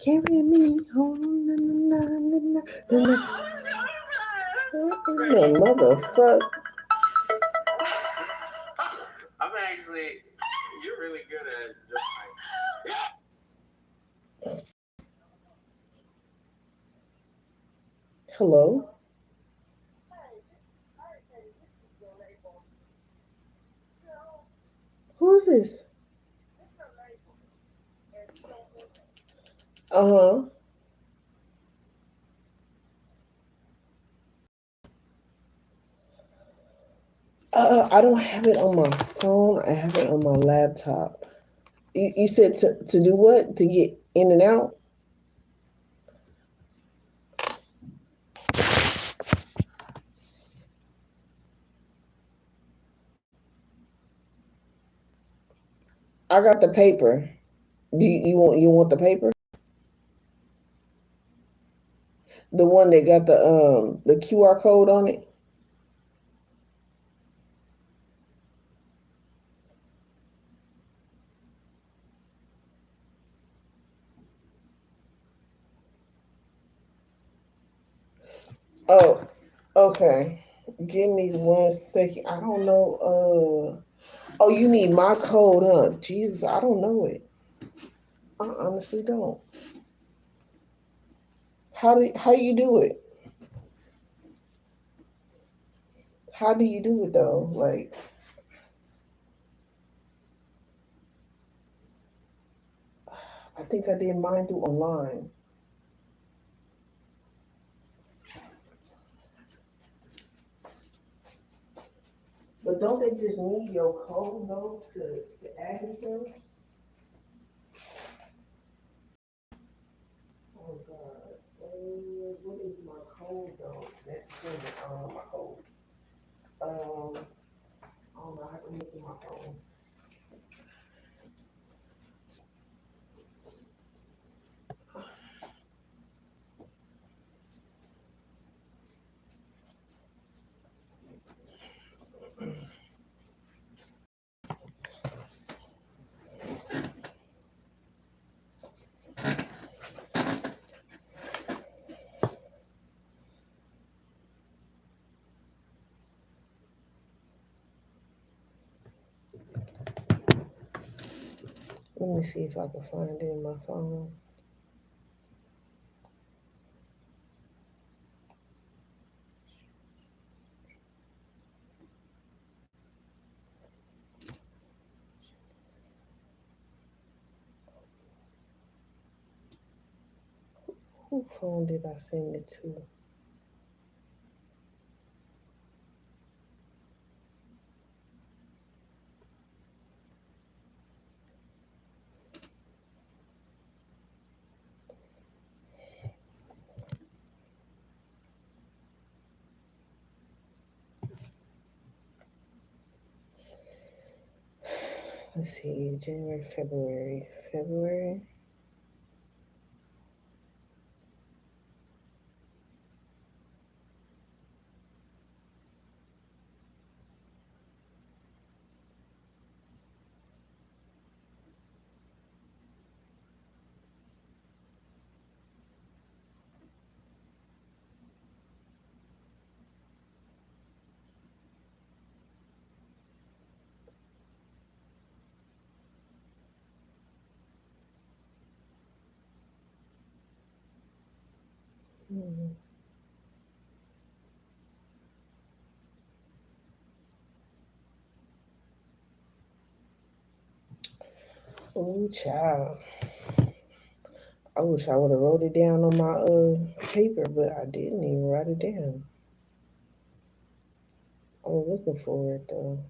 Carry me home. Motherfucker. I'm actually, you're really good at just Hello? Who is this? Uh-huh. I don't have it on my phone. I have it on my laptop. You said to do what? To get in and out? I got the paper. You want the paper? The one that got the QR code on it? Oh, okay. Give me 1 second. I don't know. Oh, you need my code, huh? Jesus, I don't know it. I honestly don't. How you do it? How do you do it though? Like, I think I did mine through online. But don't they just need your code though to add themselves? Oh God. What is my code though? That's the thing. I don't know my code. I don't know. I have to look through my phone. Let me see if I can find it in my phone. Who phone did I send it to? Let's see, January, February. Hmm. Oh, child. I wish I would have wrote it down on my paper, but I didn't even write it down. I'm looking for it though.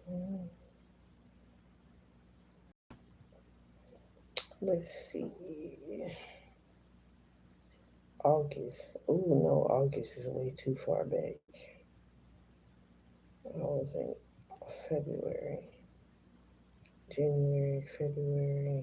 Hmm. Let's see. August. Oh no, August is way too far back. I was in February, January, February.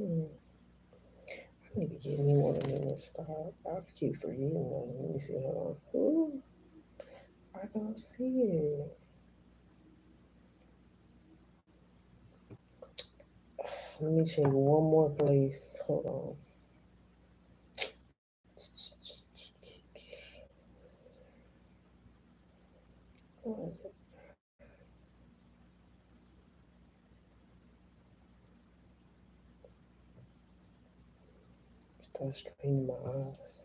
Hmm. I need to get me one of them and stop. I keep forgetting them. Let me see. Hold on. Ooh, I don't see it. Let me check one more place. Hold on. What is it? Start straining my eyes.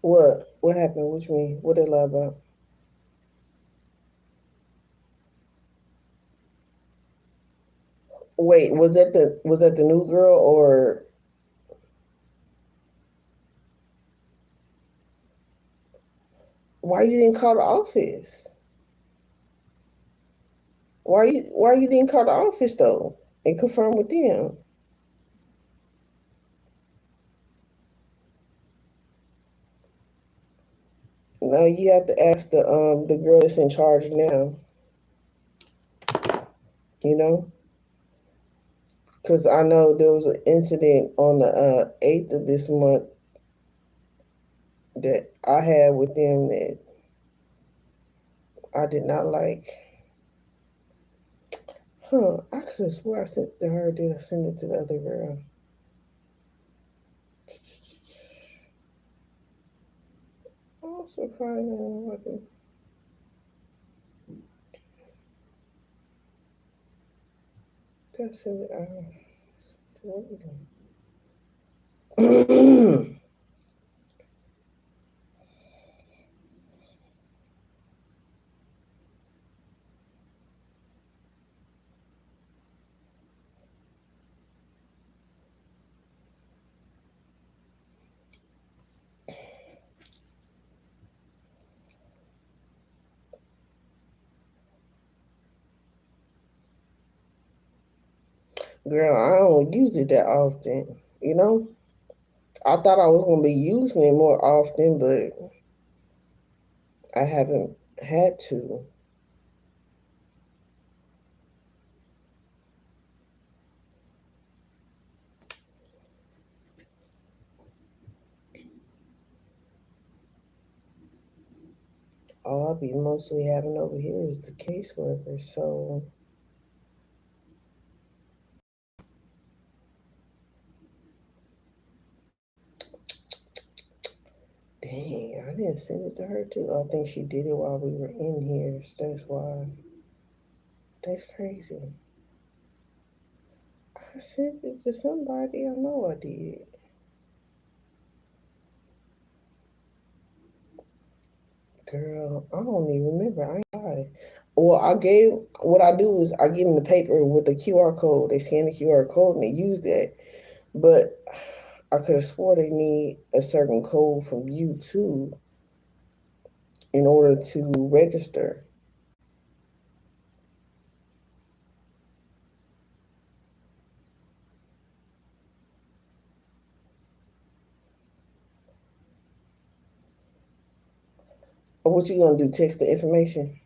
What? What happened? Which mean? What they lie about? Wait, was that the new girl or why you didn't call the office? Why you didn't call the office though and confirm with them? No, you have to ask the girl that's in charge now. You know, because I know there was an incident on the 8th of this month that I had with them that I did not like. Huh? I could have swore I sent it to her. Did I send it to the other girl? I'm surprised I don't like it. Did I send it? Girl, I don't use it that often. You know, I thought I was gonna be using it more often, but I haven't had to. All I'll be mostly having over here is the caseworker. So, dang, I didn't send it to her too. I think she did it while we were in here. So that's why. That's crazy. I sent it to somebody. I know I did. Girl, I don't even remember. I ain't lie. Well, what I do is I give them the paper with the QR code. They scan the QR code and they use that. But I could have swore they need a certain code from you too in order to register. Or what you gonna do? Text the information?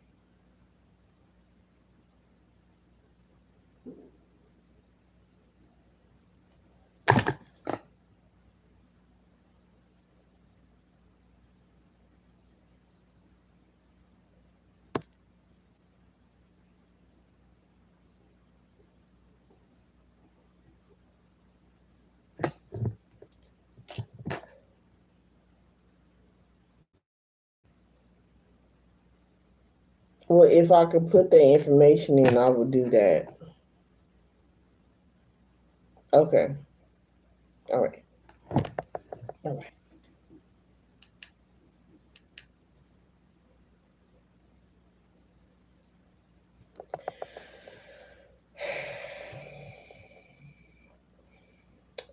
Well, if I could put the information in, I would do that. Okay. All right. All right.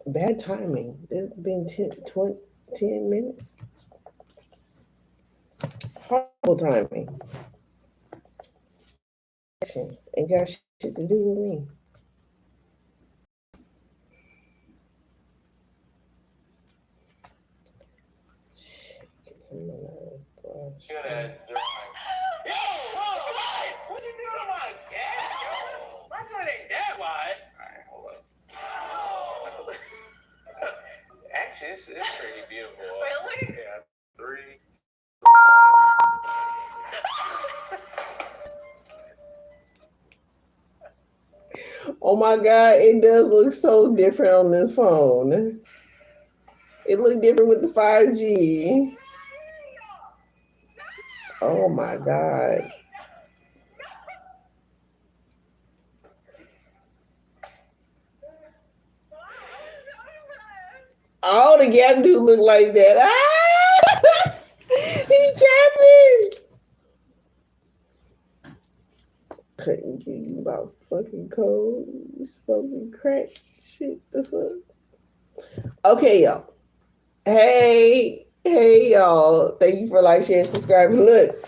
Bad timing. It's been 10, 20, 10 minutes. Horrible timing. Ain't got shit to do with me. Get some of that brush. Good. Yo, why? What you doing to my cat? Yo, my cat ain't that wide. Alright, hold up. Actually, it's pretty beautiful. Really? Yeah. Three. Oh my god, it does look so different on this phone. It looked different with the 5G. Oh my god. All the Gap do look like that. Ah! He capping. Couldn't give you about fucking cold. You smoking crack. Shit, the fuck. Okay, y'all. Hey, y'all. Thank you for like, share, subscribing. Look,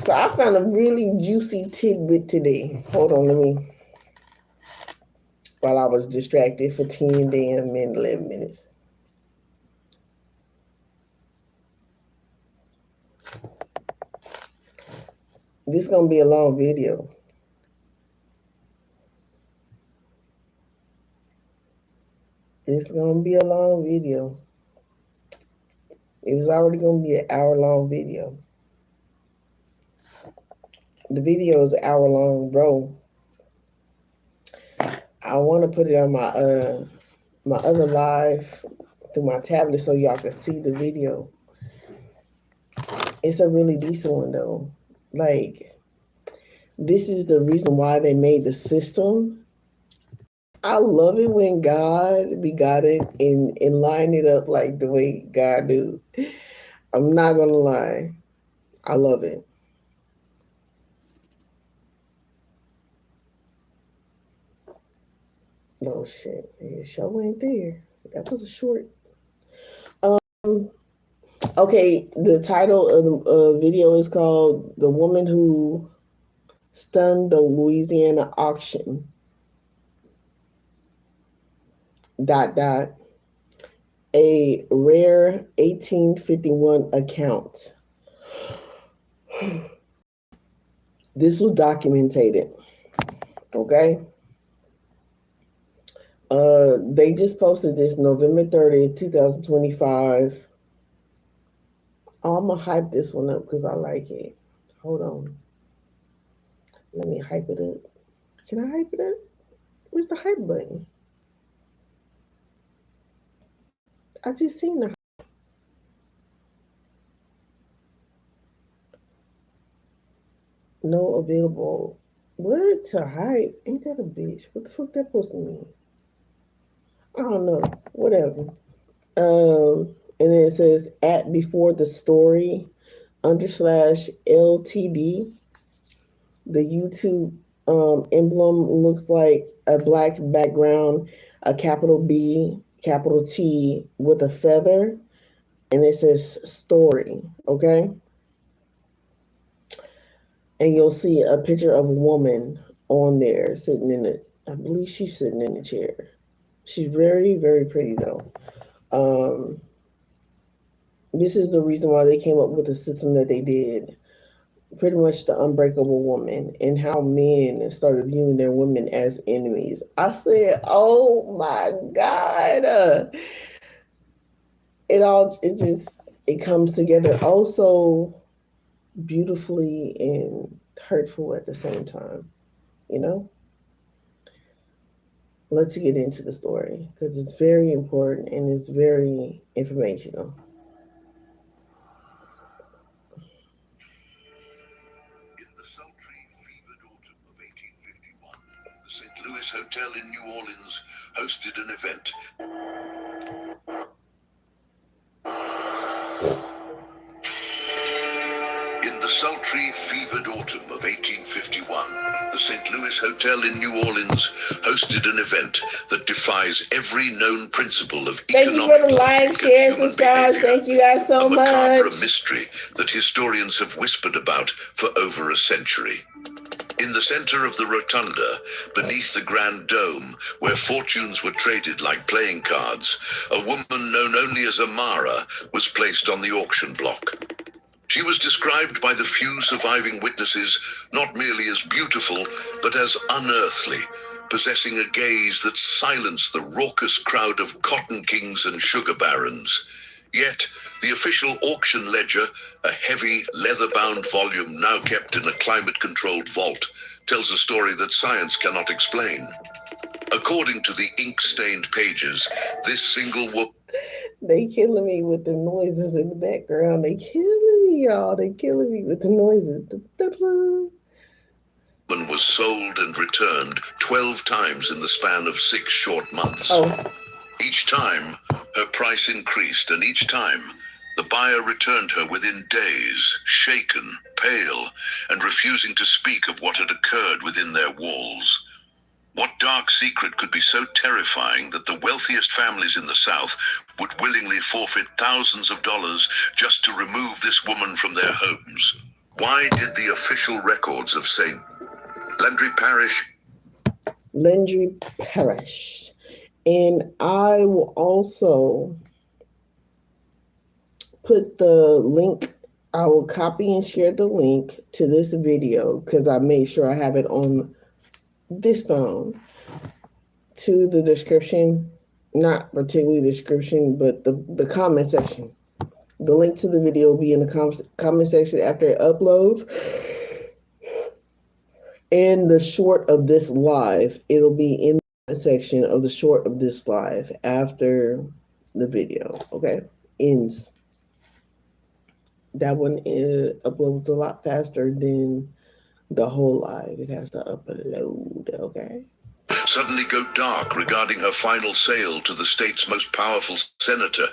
so I found a really juicy tidbit today. Hold on, let me. While I was distracted for 10 damn minutes, 11 minutes. This is gonna be a long video. It's gonna be a long video. It was already gonna be an hour long video. The video is an hour long, bro. I want to put it on my other live through my tablet so y'all can see the video. It's a really decent one though. Like, this is the reason why they made the system. I love it when God be got it and line it up like the way God do. I'm not gonna lie. I love it. No shit. Your show ain't there. That was a short. Um okay, the title of the video is called The Woman Who Stunned the Louisiana Auction. Dot dot. A rare 1851 account. This was documented. Okay. They just posted this November 30th, 2025. Oh, I'm gonna hype this one up because I like it. Hold on. Let me hype it up. Can I hype it up? Where's the hype button? I just seen the no available. What to hype? Ain't that a bitch? What the fuck that supposed to mean? I don't know. Whatever. And then it says at before the story / LTD. The YouTube emblem looks like a black background, a capital B, capital T with a feather, and it says story. Okay. And you'll see a picture of a woman on there sitting in it. I believe she's sitting in the chair. She's very, very pretty though. Um, this is the reason why they came up with the system that they did. Pretty much the unbreakable woman and how men started viewing their women as enemies. I said, "Oh my God!" It comes together also beautifully and hurtful at the same time. You know. Let's get into the story because it's very important and it's very informational. St. Louis Hotel in New Orleans hosted an event. In the sultry, fevered autumn of 1851, the St. Louis Hotel in New Orleans hosted an event that defies every known principle of economic logic and human behavior. Thank you guys so much. A macabre mystery that historians have whispered about for over a century. In the center of the rotunda, beneath the grand dome, where fortunes were traded like playing cards, a woman known only as Amara was placed on the auction block. She was described by the few surviving witnesses not merely as beautiful, but as unearthly, possessing a gaze that silenced the raucous crowd of cotton kings and sugar barons. Yet, the official auction ledger, a heavy, leather-bound volume now kept in a climate-controlled vault, tells a story that science cannot explain. According to the ink-stained pages, this single woman... They killing me with the noises in the background. They killing me, y'all. They killing me with the noises. Was sold and returned 12 times in the span of 6 short months. Oh. Each time, her price increased, and each time, the buyer returned her within days, shaken, pale, and refusing to speak of what had occurred within their walls. What dark secret could be so terrifying that the wealthiest families in the South would willingly forfeit thousands of dollars just to remove this woman from their homes? Why did the official records of St. Landry Parish. And I will also put the link, I will copy and share the link to this video because I made sure I have it on this phone, to the description, not particularly description, but the comment section. The link to the video will be in the comment section after it uploads. And the short of this live, it'll be in the section of the short of this live after the video, okay, ends. That one uploads a lot faster than the whole live. It has to upload, okay? Suddenly go dark regarding her final sale to the state's most powerful senator.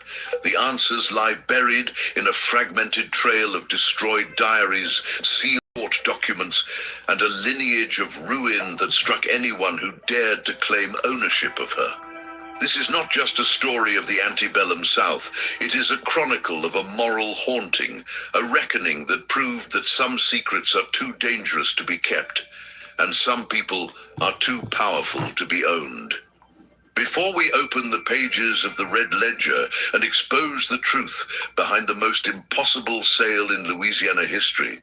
The answers lie buried in a fragmented trail of destroyed diaries, sealed documents, and a lineage of ruin that struck anyone who dared to claim ownership of her. This is not just a story of the antebellum South. It is a chronicle of a moral haunting, a reckoning that proved that some secrets are too dangerous to be kept, and some people are too powerful to be owned. Before we open the pages of the Red Ledger and expose the truth behind the most impossible sale in Louisiana history,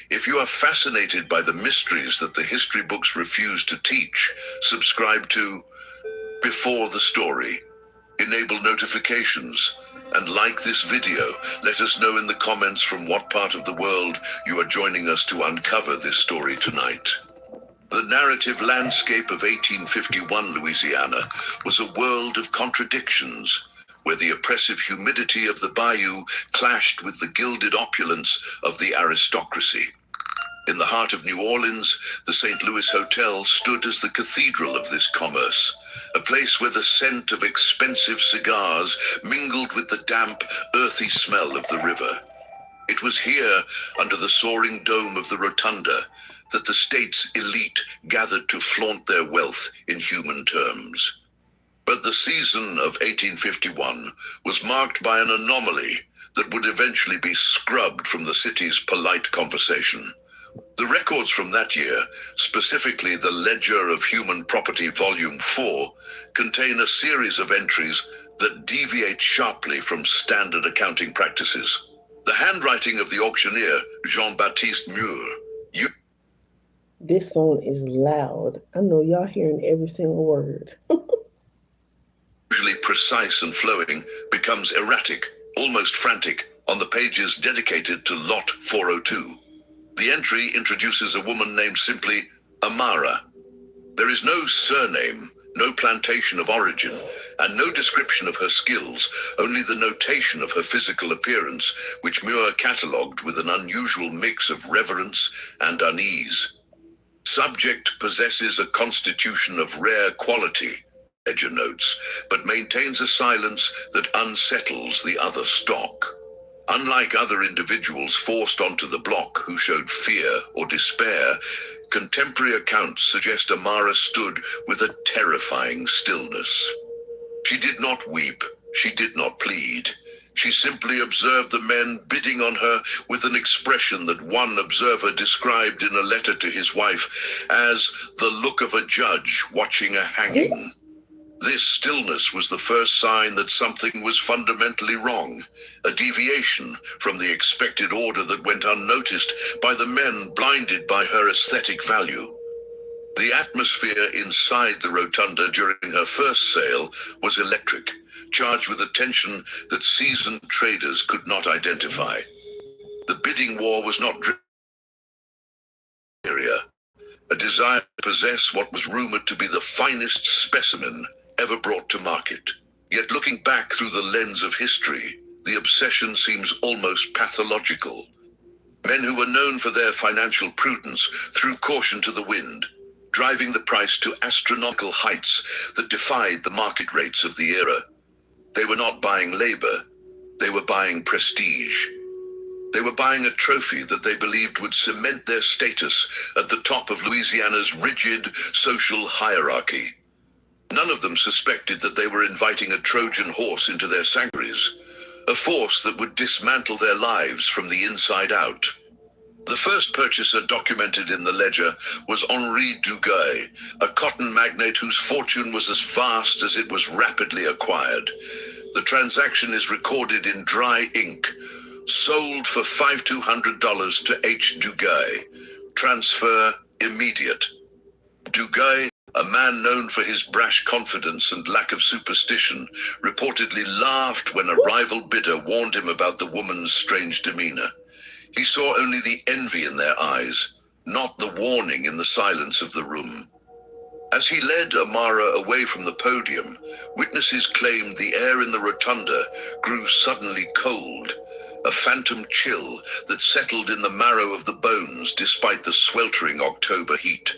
if you are fascinated by the mysteries that the history books refuse to teach, subscribe to Before the Story, enable notifications, and like this video. Let us know in the comments from what part of the world you are joining us to uncover this story tonight. The narrative landscape of 1851 Louisiana was a world of contradictions, where the oppressive humidity of the bayou clashed with the gilded opulence of the aristocracy. In the heart of New Orleans, the St. Louis Hotel stood as the cathedral of this commerce, a place where the scent of expensive cigars mingled with the damp, earthy smell of the river. It was here, under the soaring dome of the rotunda, that the state's elite gathered to flaunt their wealth in human terms. But the season of 1851 was marked by an anomaly that would eventually be scrubbed from the city's polite conversation. The records from that year, specifically the Ledger of Human Property Volume 4, contain a series of entries that deviate sharply from standard accounting practices. The handwriting of the auctioneer, Jean-Baptiste Mur, This phone is loud. I know y'all hearing every single word. usually precise and flowing, becomes erratic, almost frantic, on the pages dedicated to Lot 402. The entry introduces a woman named simply Amara. There is no surname, no plantation of origin, and no description of her skills, only the notation of her physical appearance, which Muir catalogued with an unusual mix of reverence and unease. Subject possesses a constitution of rare quality, Ledger notes, but maintains a silence that unsettles the other stock. Unlike other individuals forced onto the block who showed fear or despair, contemporary accounts suggest Amara stood with a terrifying stillness. She did not weep, she did not plead. She simply observed the men bidding on her with an expression that one observer described in a letter to his wife as the look of a judge watching a hanging. This stillness was the first sign that something was fundamentally wrong, a deviation from the expected order that went unnoticed by the men blinded by her aesthetic value. The atmosphere inside the rotunda during her first sale was electric, charged with a tension that seasoned traders could not identify. The bidding war was not driven by area, a desire to possess what was rumored to be the finest specimen ever brought to market. Yet looking back through the lens of history, the obsession seems almost pathological. Men who were known for their financial prudence threw caution to the wind, driving the price to astronomical heights that defied the market rates of the era. They were not buying labor, they were buying prestige. They were buying a trophy that they believed would cement their status at the top of Louisiana's rigid social hierarchy. None of them suspected that they were inviting a Trojan horse into their sanctuaries, a force that would dismantle their lives from the inside out. The first purchaser documented in the ledger was Henri Duguay, a cotton magnate whose fortune was as vast as it was rapidly acquired. The transaction is recorded in dry ink. Sold for $5,200 to H. Duguay. Transfer immediate. Duguay, a man known for his brash confidence and lack of superstition, reportedly laughed when a rival bidder warned him about the woman's strange demeanor. He saw only the envy in their eyes, not the warning in the silence of the room. As he led Amara away from the podium, witnesses claimed the air in the rotunda grew suddenly cold, a phantom chill that settled in the marrow of the bones despite the sweltering October heat.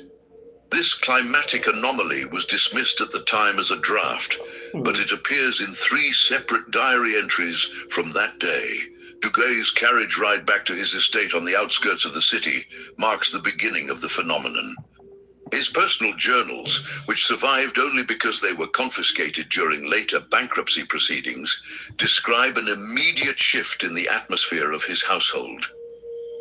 This climatic anomaly was dismissed at the time as a draft, but it appears in 3 separate diary entries from that day. Dugay's carriage ride back to his estate on the outskirts of the city marks the beginning of the phenomenon. His personal journals, which survived only because they were confiscated during later bankruptcy proceedings, describe an immediate shift in the atmosphere of his household.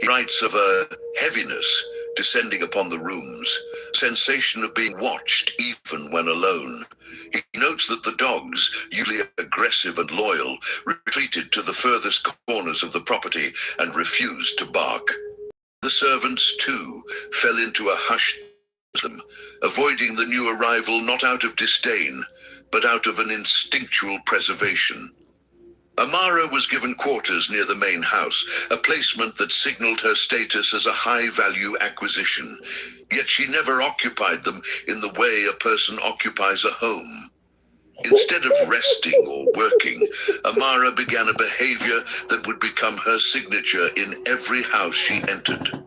He writes of a heaviness descending upon the rooms, sensation of being watched even when alone. He notes that the dogs, usually aggressive and loyal, retreated to the furthest corners of the property and refused to bark. The servants, too, fell into a hushed them, avoiding the new arrival not out of disdain, but out of an instinctual preservation. Amara was given quarters near the main house, a placement that signaled her status as a high-value acquisition, yet she never occupied them in the way a person occupies a home. Instead of resting or working, Amara began a behavior that would become her signature in every house she entered.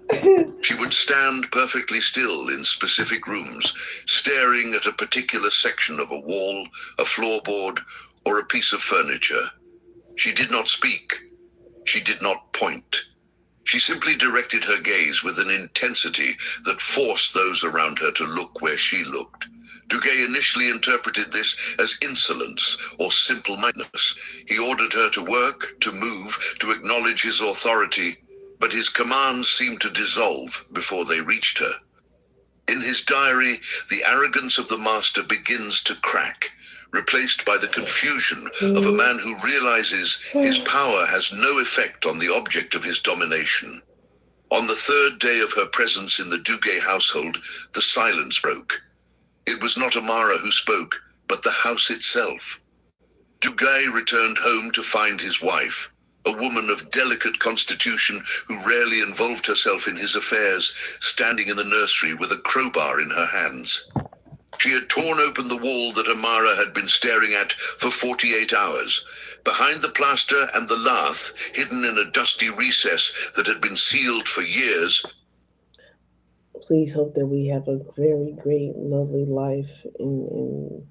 She would stand perfectly still in specific rooms, staring at a particular section of a wall, a floorboard, or a piece of furniture. She did not speak. She did not point. She simply directed her gaze with an intensity that forced those around her to look where she looked. Duguay initially interpreted this as insolence or simple-mindedness. He ordered her to work, to move, to acknowledge his authority, but his commands seemed to dissolve before they reached her. In his diary, the arrogance of the master begins to crack, replaced by the confusion of a man who realizes his power has no effect on the object of his domination. On the 3rd day of her presence in the Duguay household, the silence broke. It was not Amara who spoke, but the house itself. Duguay returned home to find his wife, a woman of delicate constitution who rarely involved herself in his affairs, standing in the nursery with a crowbar in her hands. She had torn open the wall that Amara had been staring at for 48 hours. Behind the plaster and the lath, hidden in a dusty recess that had been sealed for years, Please hope that we have a very great, lovely life and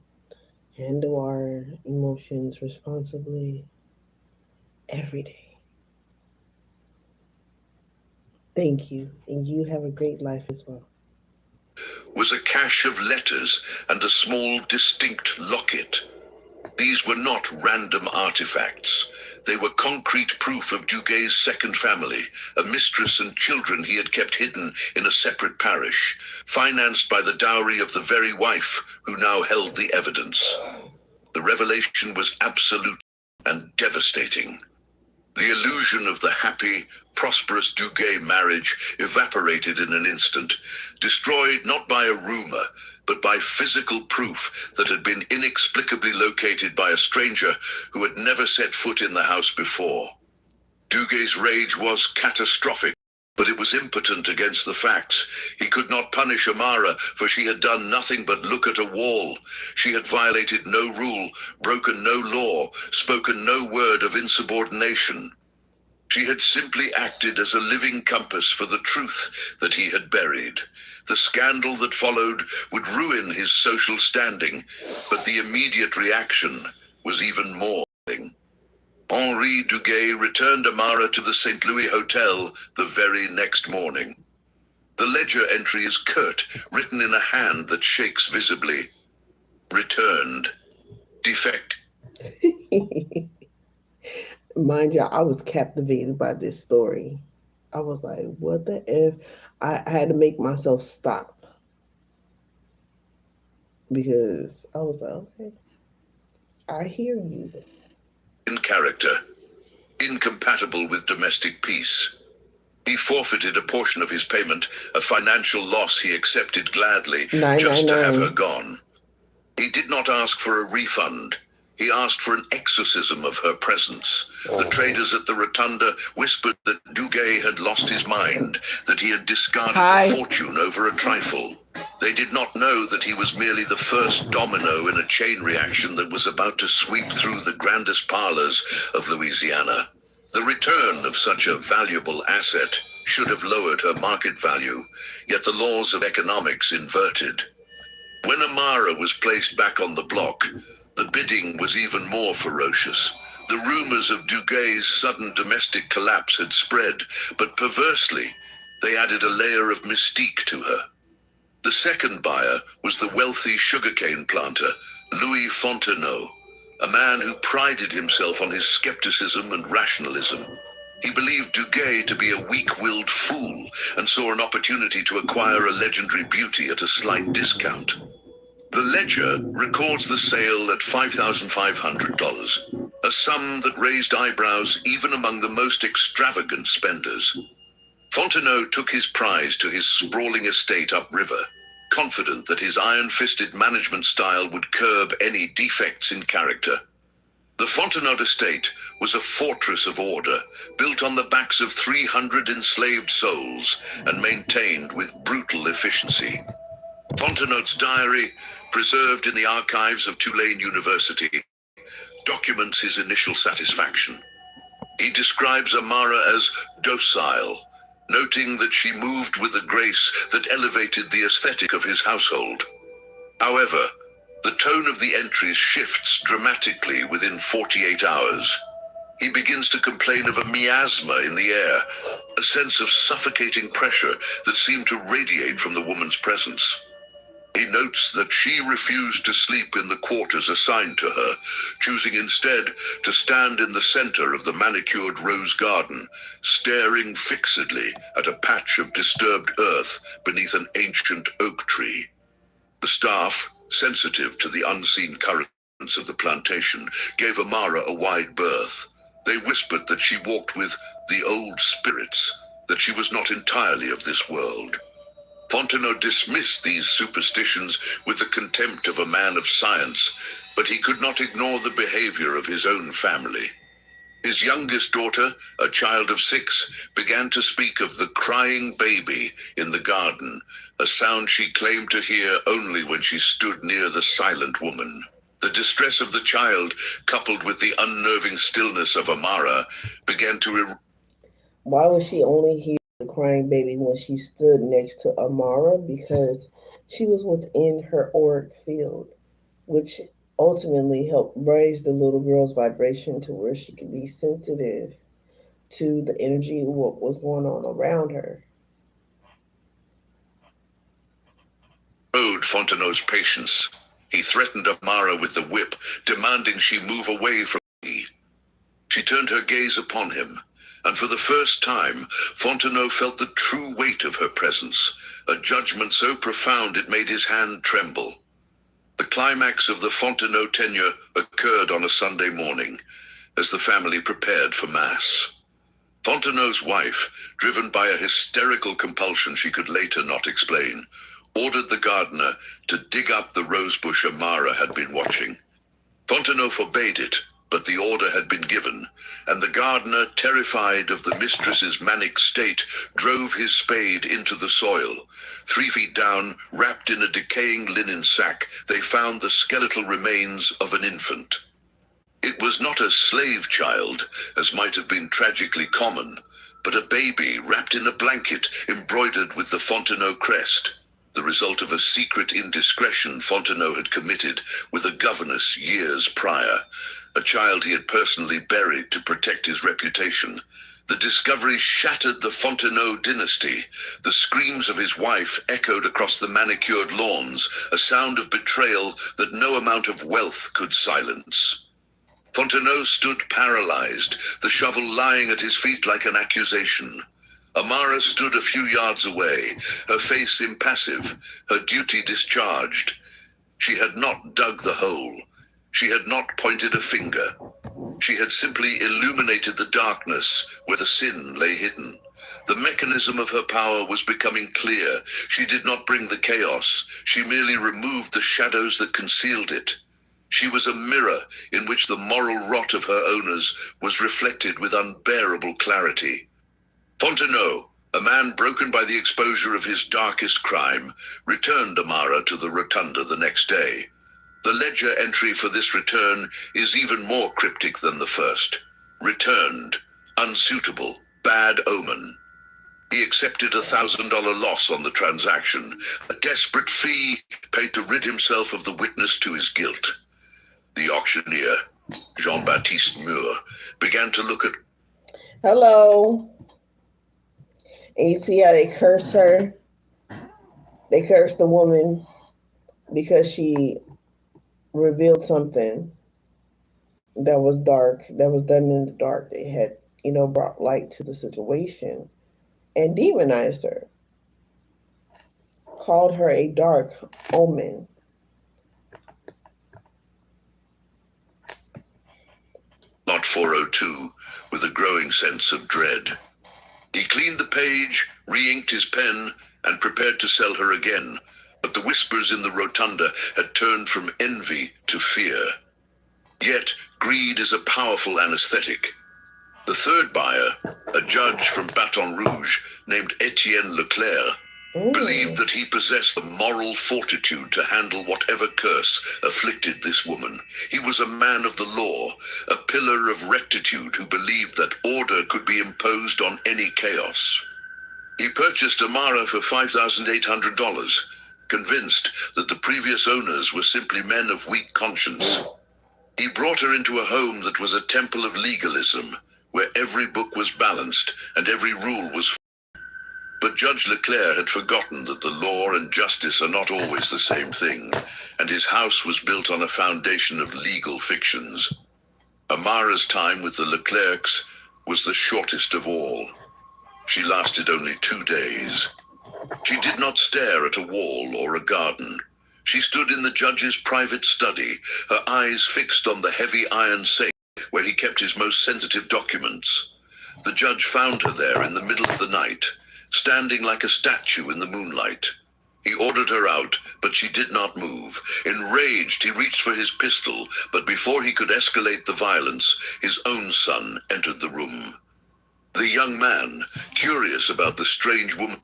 handle our emotions responsibly every day. Thank you. And you have a great life as well. Was a cache of letters and a small, distinct locket. These were not random artifacts. They were concrete proof of Duguay's second family, a mistress and children he had kept hidden in a separate parish, financed by the dowry of the very wife who now held the evidence. The revelation was absolute and devastating. The illusion of the happy, prosperous Duguay marriage evaporated in an instant, destroyed not by a rumor, but by physical proof that had been inexplicably located by a stranger who had never set foot in the house before. Duguay's rage was catastrophic, but it was impotent against the facts. He could not punish Amara, for she had done nothing but look at a wall. She had violated no rule, broken no law, spoken no word of insubordination. She had simply acted as a living compass for the truth that he had buried. The scandal that followed would ruin his social standing, but the immediate reaction was even more. Henri Duguay returned Amara to the St. Louis Hotel the very next morning. The ledger entry is curt, written in a hand that shakes visibly. Returned. Defect. Mind you, I was captivated by this story. I was like, what the F? I had to make myself stop because I was like, okay, I hear you. In character. Incompatible with domestic peace. He forfeited a portion of his payment, a financial loss he accepted gladly, just to have her gone. He did not ask for a refund. He asked for an exorcism of her presence. The traders at the rotunda whispered that Duguay had lost his mind, that he had discarded a fortune over a trifle. They did not know that he was merely the first domino in a chain reaction that was about to sweep through the grandest parlors of Louisiana. The return of such a valuable asset should have lowered her market value, yet the laws of economics inverted. When Amara was placed back on the block, the bidding was even more ferocious. The rumors of Duguay's sudden domestic collapse had spread, but perversely, they added a layer of mystique to her. The second buyer was the wealthy sugarcane planter, Louis Fontenot, a man who prided himself on his skepticism and rationalism. He believed Duguay to be a weak-willed fool and saw an opportunity to acquire a legendary beauty at a slight discount. The ledger records the sale at $5,500, a sum that raised eyebrows even among the most extravagant spenders. Fontenot took his prize to his sprawling estate upriver, confident that his iron-fisted management style would curb any defects in character. The Fontenot estate was a fortress of order, built on the backs of 300 enslaved souls and maintained with brutal efficiency. Fontenot's diary, preserved in the archives of Tulane University, documents his initial satisfaction. He describes Amara as docile, noting that she moved with a grace that elevated the aesthetic of his household. However, the tone of the entries shifts dramatically within 48 hours. He begins to complain of a miasma in the air, a sense of suffocating pressure that seemed to radiate from the woman's presence. He notes that she refused to sleep in the quarters assigned to her, choosing instead to stand in the center of the manicured rose garden, staring fixedly at a patch of disturbed earth beneath an ancient oak tree. The staff, sensitive to the unseen currents of the plantation, gave Amara a wide berth. They whispered that she walked with the old spirits, that she was not entirely of this world. Fontenot dismissed these superstitions with the contempt of a man of science, but he could not ignore the behavior of his own family. His youngest daughter, a child of 6, began to speak of the crying baby in the garden, a sound she claimed to hear only when she stood near the silent woman. The distress of the child, coupled with the unnerving stillness of Amara, began to... Why would she only hear the crying baby when she stood next to Amara because she was within her auric field, which ultimately helped raise the little girl's vibration to where she could be sensitive to the energy of what was going on around her. Rode Fontenot's patience. He threatened Amara with the whip, demanding she move away from me. She turned her gaze upon him, and for the first time, Fontenot felt the true weight of her presence, a judgment so profound it made his hand tremble. The climax of the Fontenot tenure occurred on a Sunday morning, as the family prepared for Mass. Fontenot's wife, driven by a hysterical compulsion she could later not explain, ordered the gardener to dig up the rosebush Amara had been watching. Fontenot forbade it, but the order had been given, and the gardener, terrified of the mistress's manic state, drove his spade into the soil. 3 feet down, wrapped in a decaying linen sack, they found the skeletal remains of an infant. It was not a slave child, as might have been tragically common, but a baby wrapped in a blanket embroidered with the Fontenot crest, the result of a secret indiscretion Fontenot had committed with a governess years prior, a child he had personally buried to protect his reputation. The discovery shattered the Fontenot dynasty. The screams of his wife echoed across the manicured lawns, a sound of betrayal that no amount of wealth could silence. Fontenot stood paralyzed, the shovel lying at his feet like an accusation. Amara stood a few yards away, her face impassive, her duty discharged. She had not dug the hole. She had not pointed a finger. She had simply illuminated the darkness where the sin lay hidden. The mechanism of her power was becoming clear. She did not bring the chaos. She merely removed the shadows that concealed it. She was a mirror in which the moral rot of her owners was reflected with unbearable clarity. Fontenot, a man broken by the exposure of his darkest crime, returned Amara to the rotunda the next day. The ledger entry for this return is even more cryptic than the first. Returned, unsuitable, bad omen. He accepted a $1,000 loss on the transaction, a desperate fee paid to rid himself of the witness to his guilt. The auctioneer, Jean-Baptiste Mur, began to look at... Hello. And you see how they curse her? They curse the woman because she revealed something that was dark, that was done in the dark. They had, brought light to the situation and demonized her, called her a dark omen. Lot 402 with a growing sense of dread. He cleaned the page, re-inked his pen, and prepared to sell her again, but the whispers in the rotunda had turned from envy to fear. Yet, greed is a powerful anesthetic. The third buyer, a judge from Baton Rouge named Etienne Leclerc, believed that he possessed the moral fortitude to handle whatever curse afflicted this woman. He was a man of the law, a pillar of rectitude who believed that order could be imposed on any chaos. He purchased Amara for $5,800, convinced that the previous owners were simply men of weak conscience. He brought her into a home that was a temple of legalism, where every book was balanced and every rule was... But Judge Leclerc had forgotten that the law and justice are not always the same thing, and his house was built on a foundation of legal fictions. Amara's time with the Leclercs was the shortest of all. She lasted only 2 days. She did not stare at a wall or a garden. She stood in the judge's private study, her eyes fixed on the heavy iron safe where he kept his most sensitive documents. The judge found her there in the middle of the night, standing like a statue in the moonlight. He ordered her out, but she did not move. Enraged, he reached for his pistol, but before he could escalate the violence, his own son entered the room. The young man, curious about the strange woman...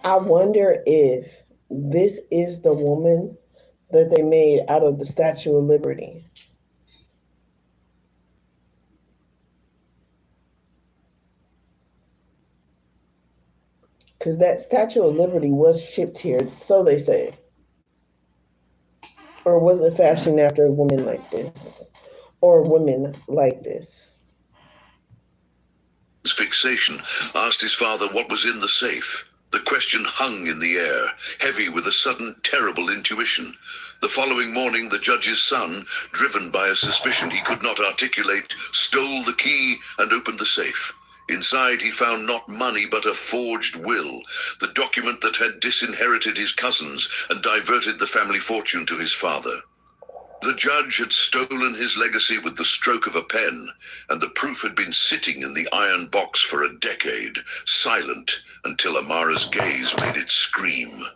I wonder if this is the woman that they made out of the Statue of Liberty. Because that Statue of Liberty was shipped here, so they say. Or was it fashioned after a woman like this? Or women like this? His fixation asked his father what was in the safe. The question hung in the air, heavy with a sudden, terrible intuition. The following morning, the judge's son, driven by a suspicion he could not articulate, stole the key and opened the safe. Inside, he found not money, but a forged will, the document that had disinherited his cousins and diverted the family fortune to his father. The judge had stolen his legacy with the stroke of a pen, and the proof had been sitting in the iron box for a decade, silent until Amara's gaze made it scream.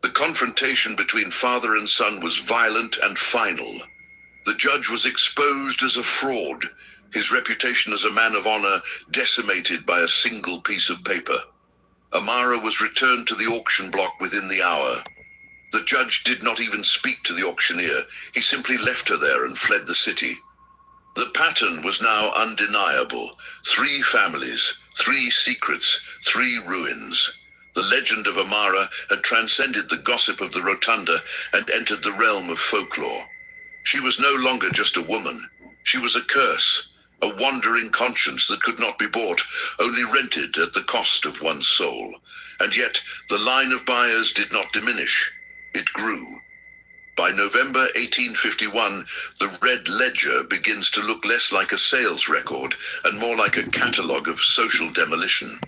The confrontation between father and son was violent and final. The judge was exposed as a fraud, his reputation as a man of honor decimated by a single piece of paper. Amara was returned to the auction block within the hour. The judge did not even speak to the auctioneer. He simply left her there and fled the city. The pattern was now undeniable. 3 families, 3 secrets, 3 ruins. The legend of Amara had transcended the gossip of the rotunda and entered the realm of folklore. She was no longer just a woman. She was a curse, a wandering conscience that could not be bought, only rented at the cost of one's soul. And yet, the line of buyers did not diminish. It grew. By November 1851, the Red Ledger begins to look less like a sales record and more like a catalogue of social demolition.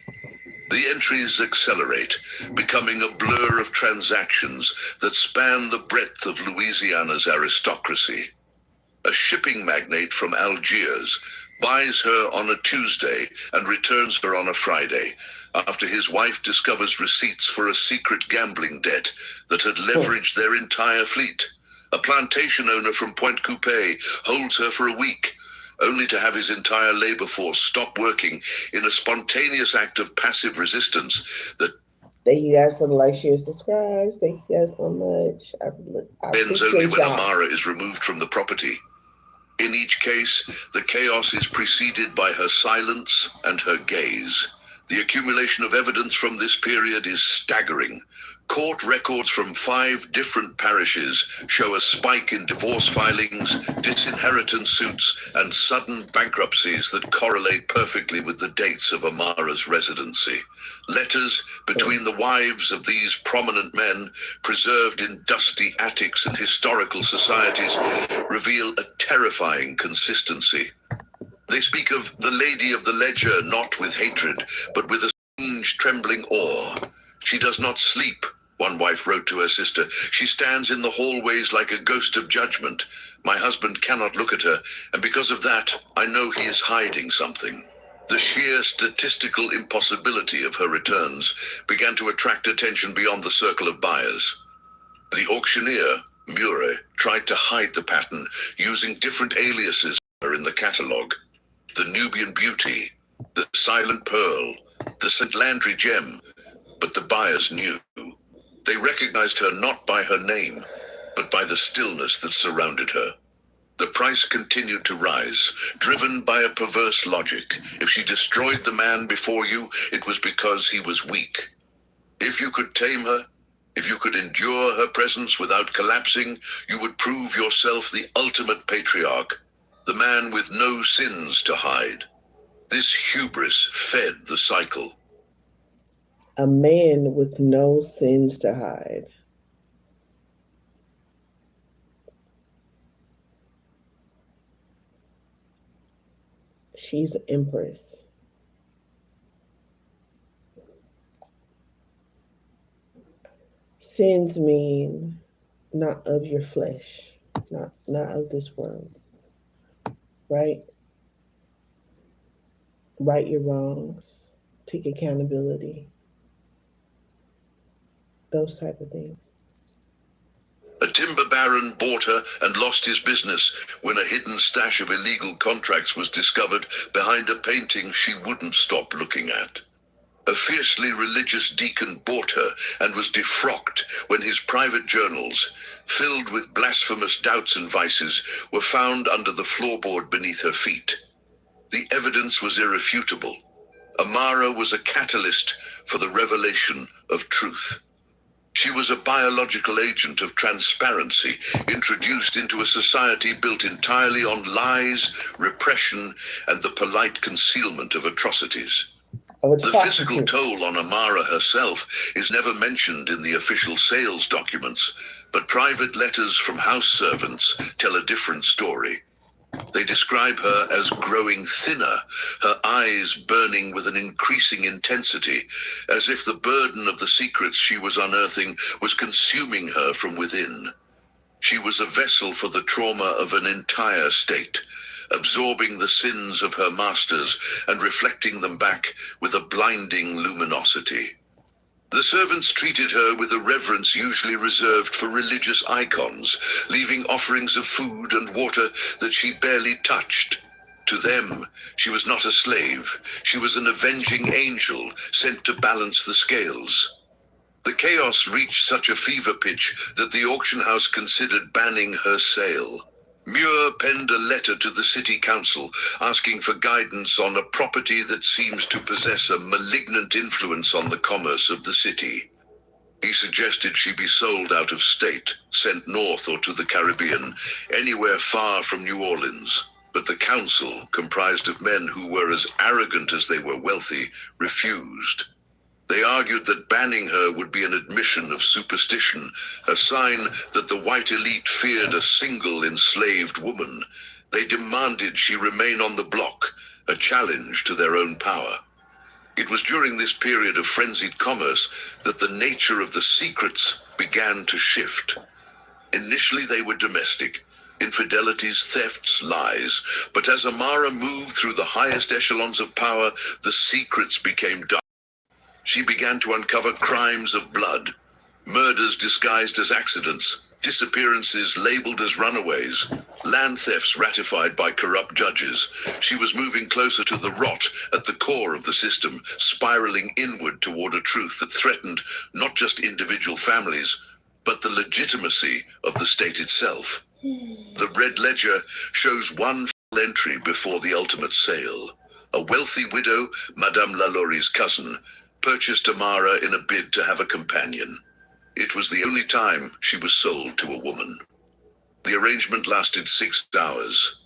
The entries accelerate, becoming a blur of transactions that span the breadth of Louisiana's aristocracy. A shipping magnate from Algiers buys her on a Tuesday and returns her on a Friday, after his wife discovers receipts for a secret gambling debt that had leveraged their entire fleet. A plantation owner from Pointe Coupée holds her for a week, only to have his entire labor force stop working in a spontaneous act of passive resistance that Thank you guys for the like, share, subscribe. Thank you guys so much. I ends only when y'all. Amara is removed from the property. In each case, the chaos is preceded by her silence and her gaze. The accumulation of evidence from this period is staggering. Court records from 5 different parishes show a spike in divorce filings, disinheritance suits, and sudden bankruptcies that correlate perfectly with the dates of Amara's residency. Letters between the wives of these prominent men, preserved in dusty attics and historical societies, reveal a terrifying consistency. They speak of the Lady of the Ledger not with hatred, but with a strange trembling awe. She does not sleep, one wife wrote to her sister. She stands in the hallways like a ghost of judgment. My husband cannot look at her, and because of that, I know he is hiding something. The sheer statistical impossibility of her returns began to attract attention beyond the circle of buyers. The auctioneer, Murray, tried to hide the pattern using different aliases in the catalogue. The Nubian Beauty, the Silent Pearl, the St. Landry Gem, but the buyers knew. They recognized her not by her name, but by the stillness that surrounded her. The price continued to rise, driven by a perverse logic. If she destroyed the man before you, it was because he was weak. If you could tame her, if you could endure her presence without collapsing, you would prove yourself the ultimate patriarch, the man with no sins to hide. This hubris fed the cycle. A man with no sins to hide. She's an empress. Sins mean not of your flesh, not of this world. Right? Right your wrongs. Take accountability. Those type of things. A timber baron bought her and lost his business when a hidden stash of illegal contracts was discovered behind a painting she wouldn't stop looking at. A fiercely religious deacon bought her and was defrocked when his private journals, filled with blasphemous doubts and vices, were found under the floorboard beneath her feet. The evidence was irrefutable. Amara was a catalyst for the revelation of truth. She was a biological agent of transparency, introduced into a society built entirely on lies, repression, and the polite concealment of atrocities. The physical toll on Amara herself is never mentioned in the official sales documents, but private letters from house servants tell a different story. They describe her as growing thinner, her eyes burning with an increasing intensity, as if the burden of the secrets she was unearthing was consuming her from within. She was a vessel for the trauma of an entire state, absorbing the sins of her masters and reflecting them back with a blinding luminosity. The servants treated her with a reverence usually reserved for religious icons, leaving offerings of food and water that she barely touched. To them, she was not a slave. She was an avenging angel sent to balance the scales. The chaos reached such a fever pitch that the auction house considered banning her sale. Muir penned a letter to the city council asking for guidance on a property that seems to possess a malignant influence on the commerce of the city. He suggested she be sold out of state, sent north or to the Caribbean, anywhere far from New Orleans. But the council, comprised of men who were as arrogant as they were wealthy, refused. They argued that banning her would be an admission of superstition, a sign that the white elite feared a single enslaved woman. They demanded she remain on the block, a challenge to their own power. It was during this period of frenzied commerce that the nature of the secrets began to shift. Initially they were domestic, infidelities, thefts, lies, but as Amara moved through the highest echelons of power, the secrets became dark. She began to uncover crimes of blood, murders disguised as accidents, disappearances labeled as runaways, land thefts ratified by corrupt judges. She was moving closer to the rot at the core of the system, spiraling inward toward a truth that threatened not just individual families, but the legitimacy of the state itself. The Red Ledger shows one full entry before the ultimate sale. A wealthy widow, Madame Lalaury's cousin, purchased Amara in a bid to have a companion. It was the only time she was sold to a woman. The arrangement lasted 6 hours.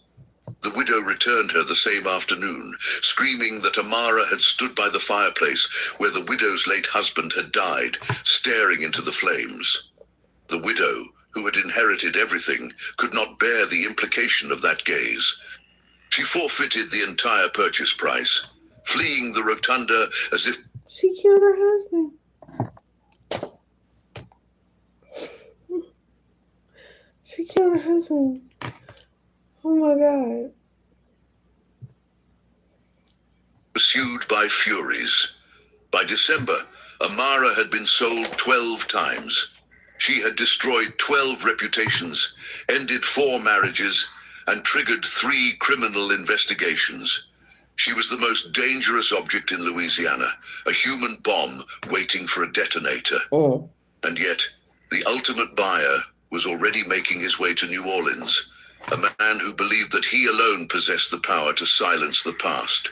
The widow returned her the same afternoon, screaming that Amara had stood by the fireplace where the widow's late husband had died, staring into the flames. The widow, who had inherited everything, could not bear the implication of that gaze. She forfeited the entire purchase price, fleeing the rotunda as if she killed her husband. She killed her husband. Oh my God. Pursued by furies. By December, Amara had been sold 12 times. She had destroyed 12 reputations, ended 4 marriages, and triggered 3 criminal investigations. She was the most dangerous object in Louisiana, a human bomb waiting for a detonator. And yet, the ultimate buyer was already making his way to New Orleans, a man who believed that he alone possessed the power to silence the past.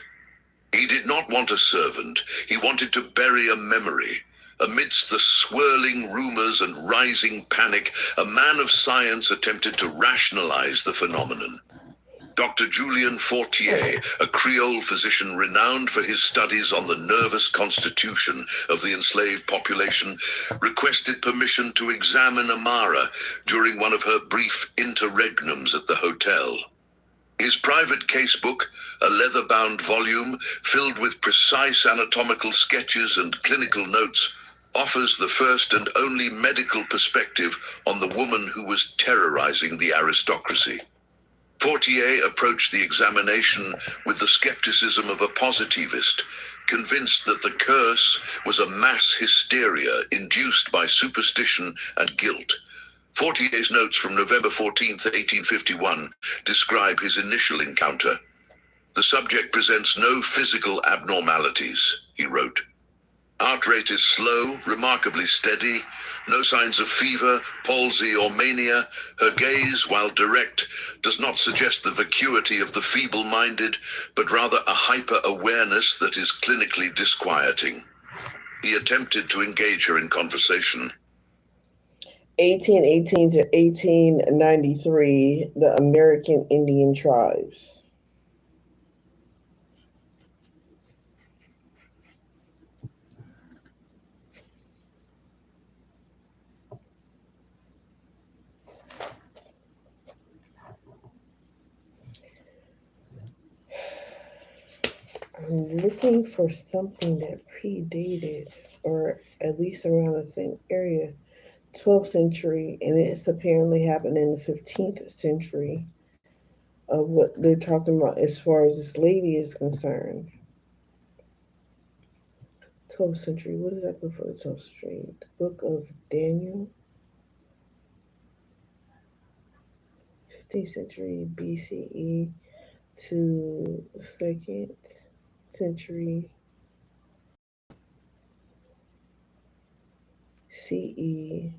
He did not want a servant. He wanted to bury a memory. Amidst the swirling rumors and rising panic, a man of science attempted to rationalize the phenomenon. Dr. Julien Fortier, a Creole physician renowned for his studies on the nervous constitution of the enslaved population, requested permission to examine Amara during one of her brief interregnums at the hotel. His private casebook, a leather-bound volume filled with precise anatomical sketches and clinical notes, offers the first and only medical perspective on the woman who was terrorizing the aristocracy. Fortier approached the examination with the skepticism of a positivist, convinced that the curse was a mass hysteria induced by superstition and guilt. Fortier's notes from November 14, 1851, describe his initial encounter. "The subject presents no physical abnormalities," he wrote. Heart rate is slow, remarkably steady, no signs of fever, palsy, or mania. Her gaze, while direct, does not suggest the vacuity of the feeble-minded, but rather a hyper-awareness that is clinically disquieting. He attempted to engage her in conversation. 1818 to 1893, the American Indian tribes. I'm looking for something that predated, or at least around the same area, 12th century, and it's apparently happened in the 15th century of what they're talking about as far as this lady is concerned. 12th century, what did I put for the 12th century? The book of Daniel, 15th century BCE to 2nd century CE,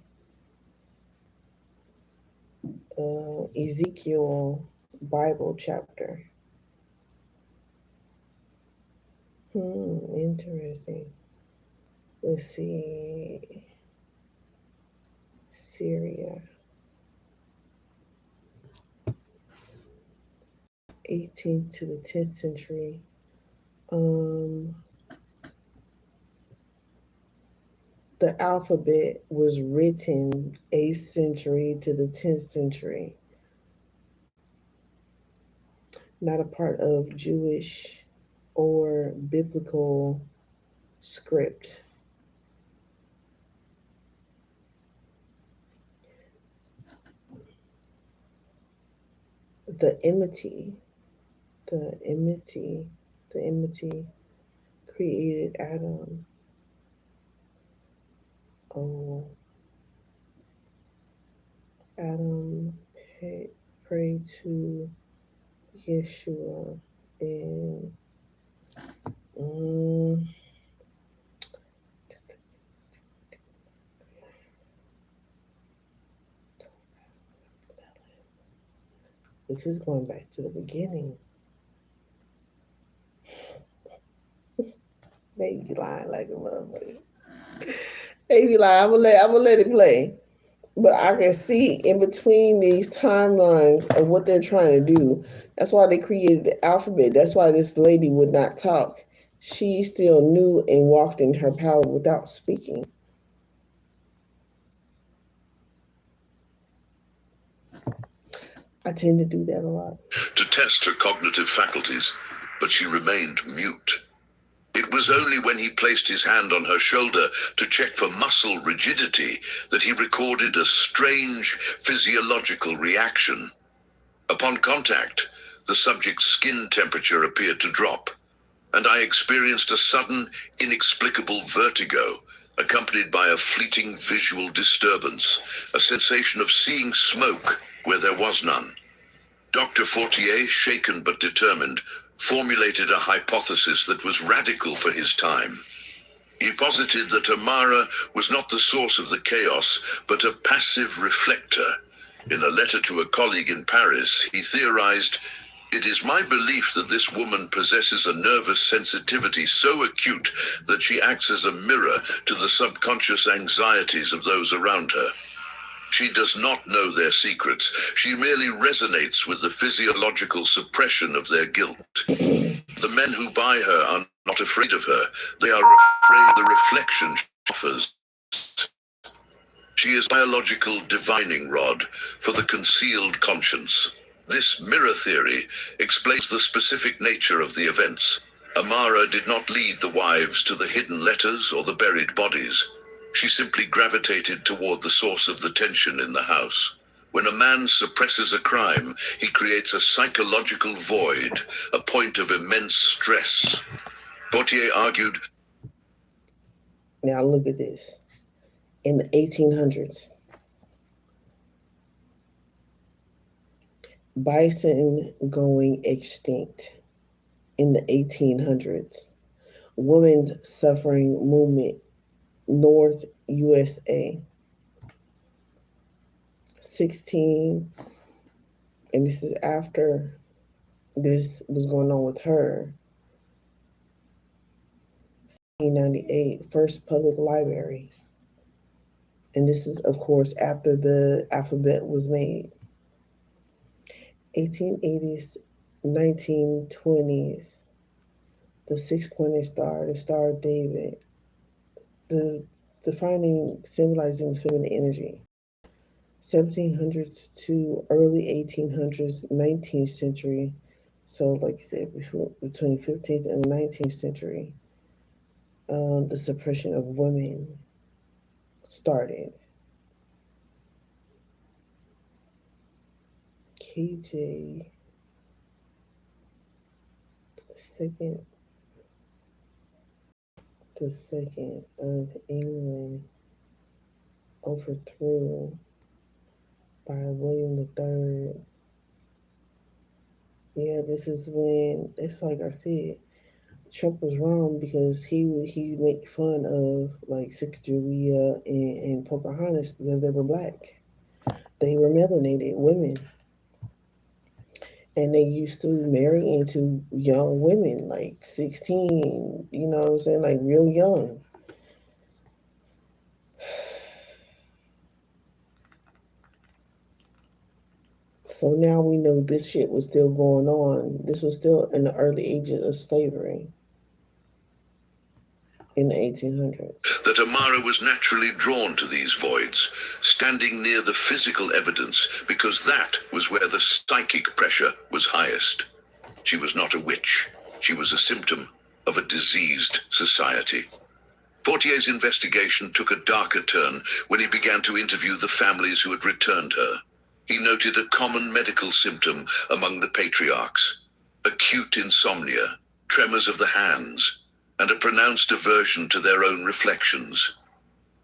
Ezekiel Bible chapter. Interesting. Let's see. Syria, 18th to the 10th century. The alphabet was written 8th century to the 10th century. Not a part of Jewish or biblical script. The enmity, the enmity, the enmity created Adam. Oh, Adam prayed to Yeshua and this is going back to the beginning. Baby lying like a motherfucker. Baby lying. I'm gonna let it play. But I can see in between these timelines of what they're trying to do. That's why they created the alphabet. That's why this lady would not talk. She still knew and walked in her power without speaking. I tend to do that a lot. To test her cognitive faculties, but she remained mute. It was only when he placed his hand on her shoulder to check for muscle rigidity that he recorded a strange physiological reaction. Upon contact, the subject's skin temperature appeared to drop, and I experienced a sudden, inexplicable vertigo, accompanied by a fleeting visual disturbance, a sensation of seeing smoke where there was none. Dr. Fortier, shaken but determined, formulated a hypothesis that was radical for his time. He posited that Amara was not the source of the chaos, but a passive reflector. In a letter to a colleague in Paris, he theorized, "It is my belief that this woman possesses a nervous sensitivity so acute that she acts as a mirror to the subconscious anxieties of those around her. She does not know their secrets. She merely resonates with the physiological suppression of their guilt. The men who buy her are not afraid of her. They are afraid of the reflection she offers. She is a biological divining rod for the concealed conscience." This mirror theory explains the specific nature of the events. Amara did not lead the wives to the hidden letters or the buried bodies. She simply gravitated toward the source of the tension in the house. When a man suppresses a crime, he creates a psychological void, a point of immense stress. Fortier argued. Now look at this. In the 1800s, bison going extinct in the 1800s. Women's Suffering Movement, North USA. 16, and this is after this was going on with her. 1898, first public library. And this is, of course, after the alphabet was made. 1880s, 1920s, the six-pointed star, the Star of David, the defining, symbolizing feminine energy. 1700s to early 1800s, 19th century. So, like you said, between 15th and the 19th century, the suppression of women started. KJ second, the second of England overthrew by William III. Yeah, this is when it's like I said, Trump was wrong because he make fun of like Sacagawea and Pocahontas because they were black. They were melanated women. And they used to marry into young women, like 16, you know what I'm saying? Like real young. So now we know this shit was still going on. This was still in the early ages of slavery in the 1800s. That Amara was naturally drawn to these voids, standing near the physical evidence, because that was where the psychic pressure was highest. She was not a witch. She was a symptom of a diseased society. Fortier's investigation took a darker turn when he began to interview the families who had returned her. He noted a common medical symptom among the patriarchs: acute insomnia, tremors of the hands, and a pronounced aversion to their own reflections.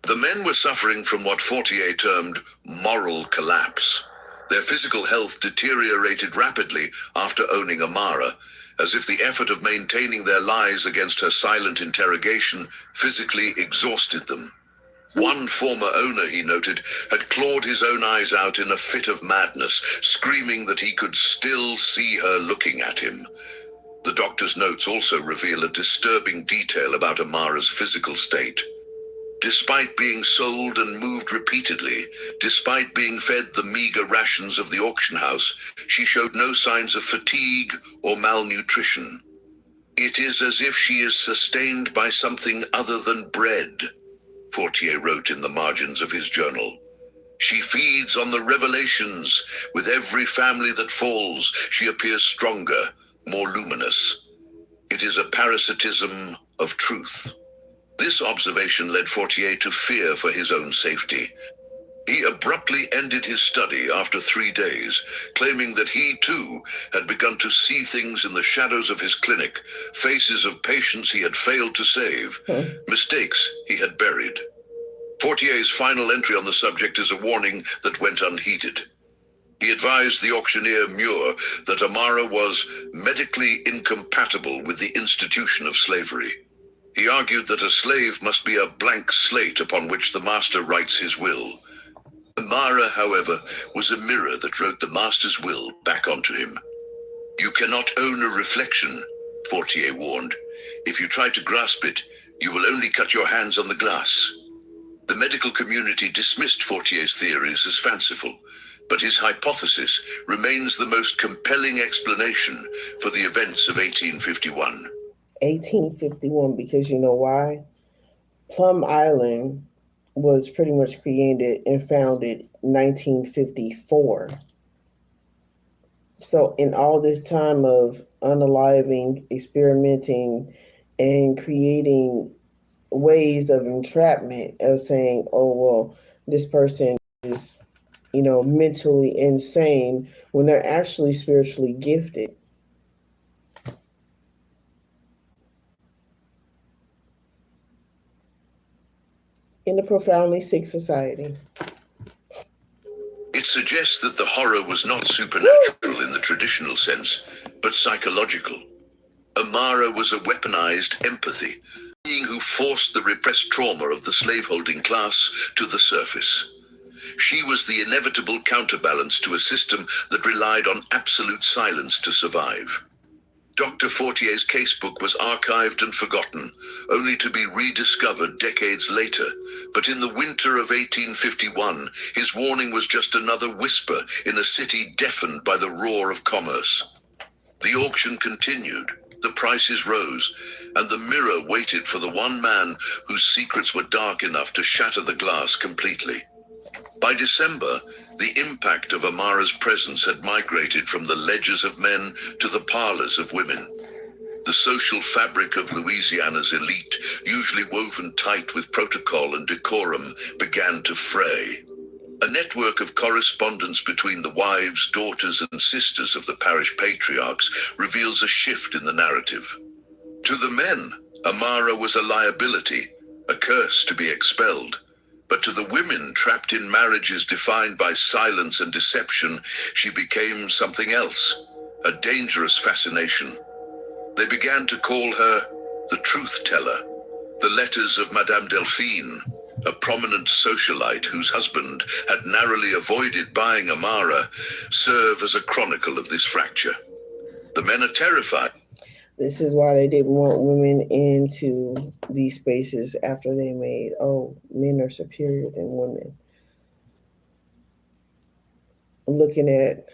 The men were suffering from what Fortier termed moral collapse. Their physical health deteriorated rapidly after owning Amara, as if the effort of maintaining their lies against her silent interrogation physically exhausted them. One former owner, he noted, had clawed his own eyes out in a fit of madness, screaming that he could still see her looking at him. The doctor's notes also reveal a disturbing detail about Amara's physical state. Despite being sold and moved repeatedly, despite being fed the meager rations of the auction house, she showed no signs of fatigue or malnutrition. "It is as if she is sustained by something other than bread," Fortier wrote in the margins of his journal. "She feeds on the revelations. With every family that falls, she appears stronger, more luminous. It is a parasitism of truth." This observation led Fortier to fear for his own safety. He abruptly ended his study after 3 days, claiming that he, too, had begun to see things in the shadows of his clinic, faces of patients he had failed to save, mistakes he had buried. Fortier's final entry on the subject is a warning that went unheeded. He advised the auctioneer Muir that Amara was medically incompatible with the institution of slavery. He argued that a slave must be a blank slate upon which the master writes his will. Amara, however, was a mirror that wrote the master's will back onto him. "You cannot own a reflection," Fortier warned. "If you try to grasp it, you will only cut your hands on the glass." The medical community dismissed Fortier's theories as fanciful, but his hypothesis remains the most compelling explanation for the events of 1851. 1851, because you know why? Plum Island was pretty much created and founded 1954. So in all this time of unaliving, experimenting, and creating ways of entrapment, of saying, oh, well, this person is, mentally insane, when they're actually spiritually gifted. In a profoundly sick society. It suggests that the horror was not supernatural in the traditional sense, but psychological. Amara was a weaponized empathy, being who forced the repressed trauma of the slaveholding class to the surface. She was the inevitable counterbalance to a system that relied on absolute silence to survive. Dr. Fortier's casebook was archived and forgotten, only to be rediscovered decades later. But in the winter of 1851, his warning was just another whisper in a city deafened by the roar of commerce. The auction continued, the prices rose, and the mirror waited for the one man whose secrets were dark enough to shatter the glass completely. By December, the impact of Amara's presence had migrated from the ledgers of men to the parlors of women. The social fabric of Louisiana's elite, usually woven tight with protocol and decorum, began to fray. A network of correspondence between the wives, daughters, and sisters of the parish patriarchs reveals a shift in the narrative. To the men, Amara was a liability, a curse to be expelled. But to the women trapped in marriages defined by silence and deception, she became something else, a dangerous fascination. They began to call her the truth teller. The letters of Madame Delphine, a prominent socialite whose husband had narrowly avoided buying Amara, serve as a chronicle of this fracture. The men are terrified. This is why they didn't want women into these spaces after they made, oh, men are superior than women. Looking at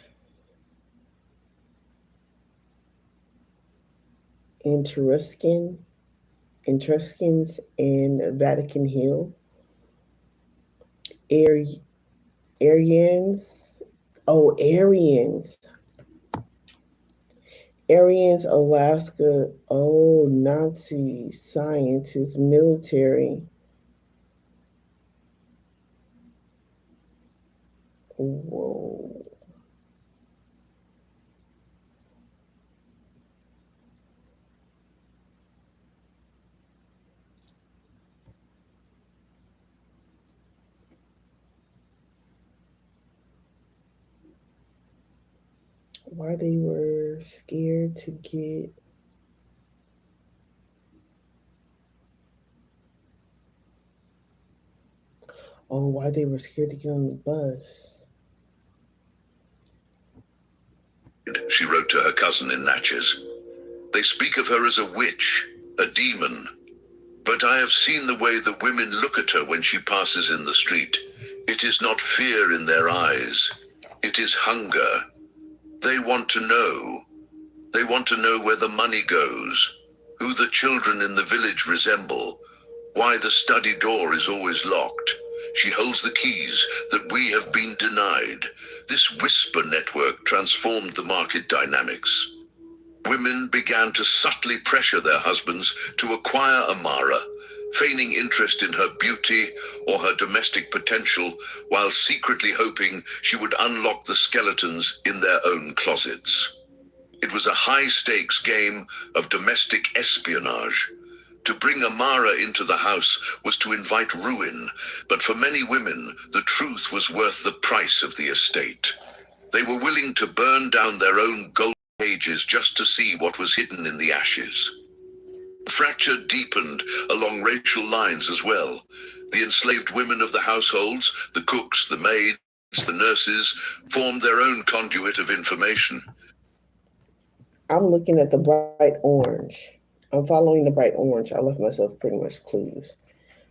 Etruscans and Vatican Hill, Aryans, Aryans, Alaska, Nazi scientists, military. Whoa. Why they were scared to get why they were scared to get on the bus. She wrote to her cousin in Natchez. They speak of her as a witch, a demon. But I have seen the way the women look at her when she passes in the street. It is not fear in their eyes. It is hunger. They want to know. They want to know where the money goes, who the children in the village resemble, why the study door is always locked. She holds the keys that we have been denied. This whisper network transformed the market dynamics. Women began to subtly pressure their husbands to acquire Amara, feigning interest in her beauty or her domestic potential, while secretly hoping she would unlock the skeletons in their own closets. It was a high-stakes game of domestic espionage. To bring Amara into the house was to invite ruin, but for many women, the truth was worth the price of the estate. They were willing to burn down their own gold cages just to see what was hidden in the ashes. The fracture deepened along racial lines as well. The enslaved women of the households, the cooks, the maids, the nurses, formed their own conduit of information. I'm looking at the bright orange. I'm following the bright orange. I left myself pretty much clues.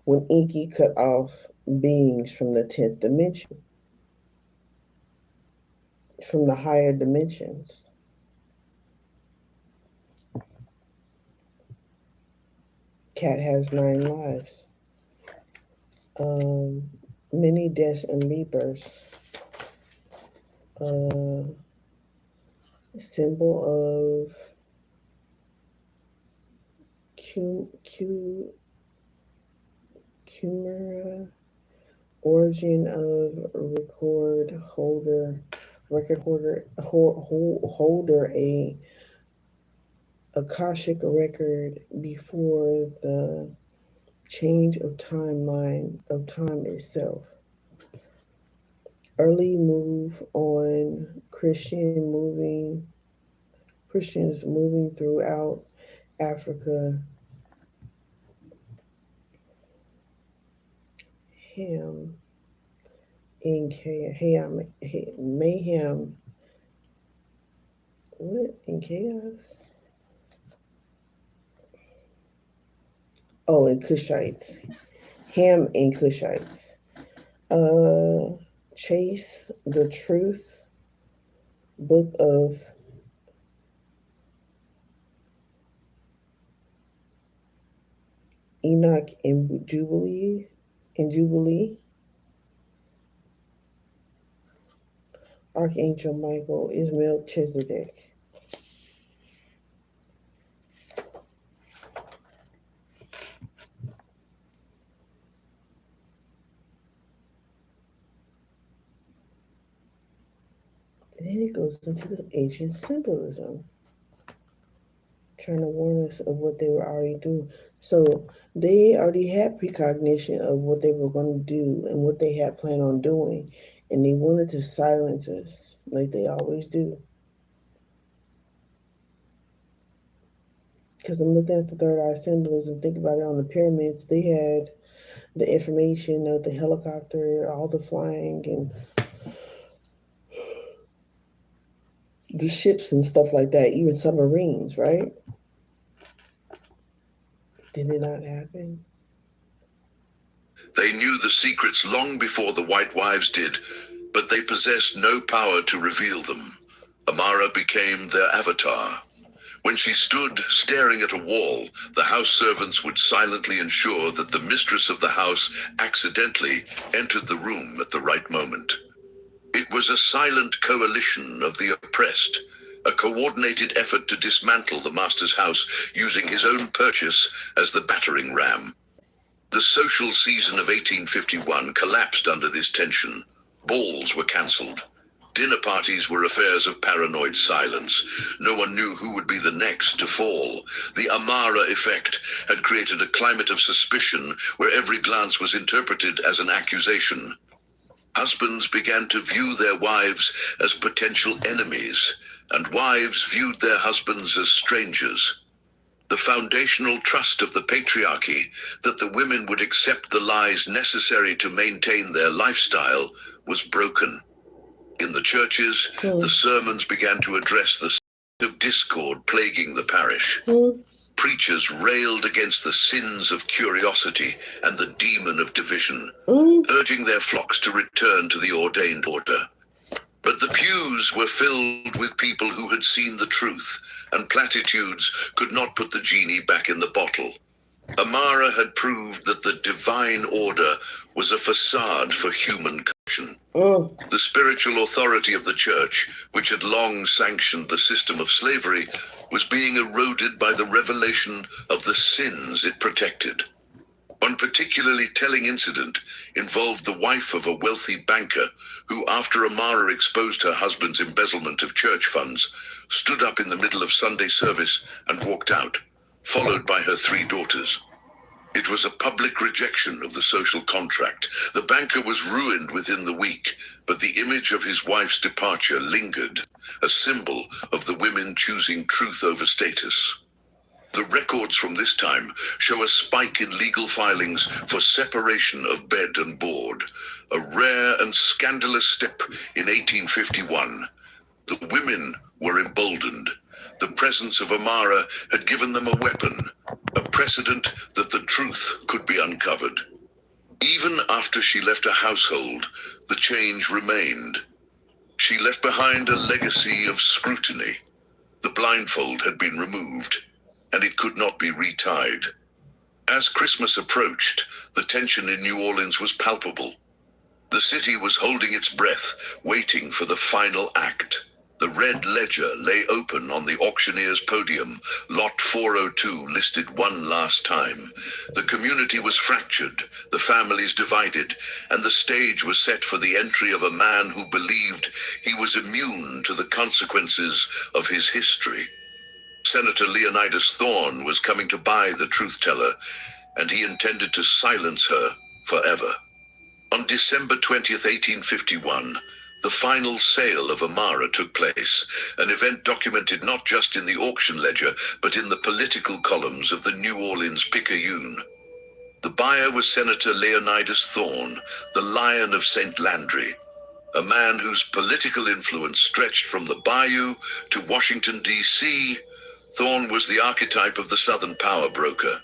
When Inky cut off beings from the 10th dimension, from the higher dimensions. Cat has 9 lives. Many deaths and rebirths. Symbol of Cumera, origin of record holder, a Akashic record before the change of timeline of time itself. Early move on Christians moving throughout Africa, Ham, in Chaos, Mayhem, what, in Chaos? Oh, and Cushites. Ham and Cushites. Uh, Chase the Truth, Book of Enoch and Jubilee, Archangel Michael, Ismail Chesedek. And then it goes into the ancient symbolism, trying to warn us of what they were already doing. So they already had precognition of what they were going to do and what they had planned on doing, and they wanted to silence us like they always do. Because I'm looking at the third eye symbolism, think about it, on the pyramids, they had the information of the helicopter, all the flying, and the ships and stuff like that, even submarines, right? Did it not happen? They knew the secrets long before the White Wives did, but they possessed no power to reveal them. Amara became their avatar. When she stood staring at a wall, the house servants would silently ensure that the mistress of the house accidentally entered the room at the right moment. It was a silent coalition of the oppressed, a coordinated effort to dismantle the master's house using his own purchase as the battering ram. The social season of 1851 collapsed under this tension. Balls were cancelled. Dinner parties were affairs of paranoid silence. No one knew who would be the next to fall. The Amara effect had created a climate of suspicion where every glance was interpreted as an accusation. Husbands began to view their wives as potential enemies, and wives viewed their husbands as strangers. The foundational trust of the patriarchy that the women would accept the lies necessary to maintain their lifestyle was broken. In the churches, the sermons began to address the spirit of discord plaguing the parish. Preachers railed against the sins of curiosity and the demon of division, urging their flocks to return to the ordained order. But the pews were filled with people who had seen the truth, and platitudes could not put the genie back in the bottle. Amara had proved that the divine order was a facade for human corruption. The spiritual authority of the church, which had long sanctioned the system of slavery, was being eroded by the revelation of the sins it protected. One particularly telling incident involved the wife of a wealthy banker who, after Amara exposed her husband's embezzlement of church funds, stood up in the middle of Sunday service and walked out, followed by her 3 daughters. It was a public rejection of the social contract. The banker was ruined within the week, but the image of his wife's departure lingered, a symbol of the women choosing truth over status. The records from this time show a spike in legal filings for separation of bed and board, a rare and scandalous step in 1851. The women were emboldened. The presence of Amara had given them a weapon, a precedent that the truth could be uncovered. Even after she left a household, the change remained. She left behind a legacy of scrutiny. The blindfold had been removed, and it could not be retied. As Christmas approached, the tension in New Orleans was palpable. The city was holding its breath, waiting for the final act. The red ledger lay open on the auctioneer's podium, lot 402 listed one last time. The community was fractured, the families divided, and the stage was set for the entry of a man who believed he was immune to the consequences of his history. Senator Leonidas Thorne was coming to buy the truth-teller, and he intended to silence her forever. On December 20th, 1851, The final sale of Amara took place, an event documented not just in the auction ledger, but in the political columns of the New Orleans Picayune. The buyer was Senator Leonidas Thorne, the Lion of St. Landry, a man whose political influence stretched from the bayou to Washington, D.C. Thorne was the archetype of the Southern power broker,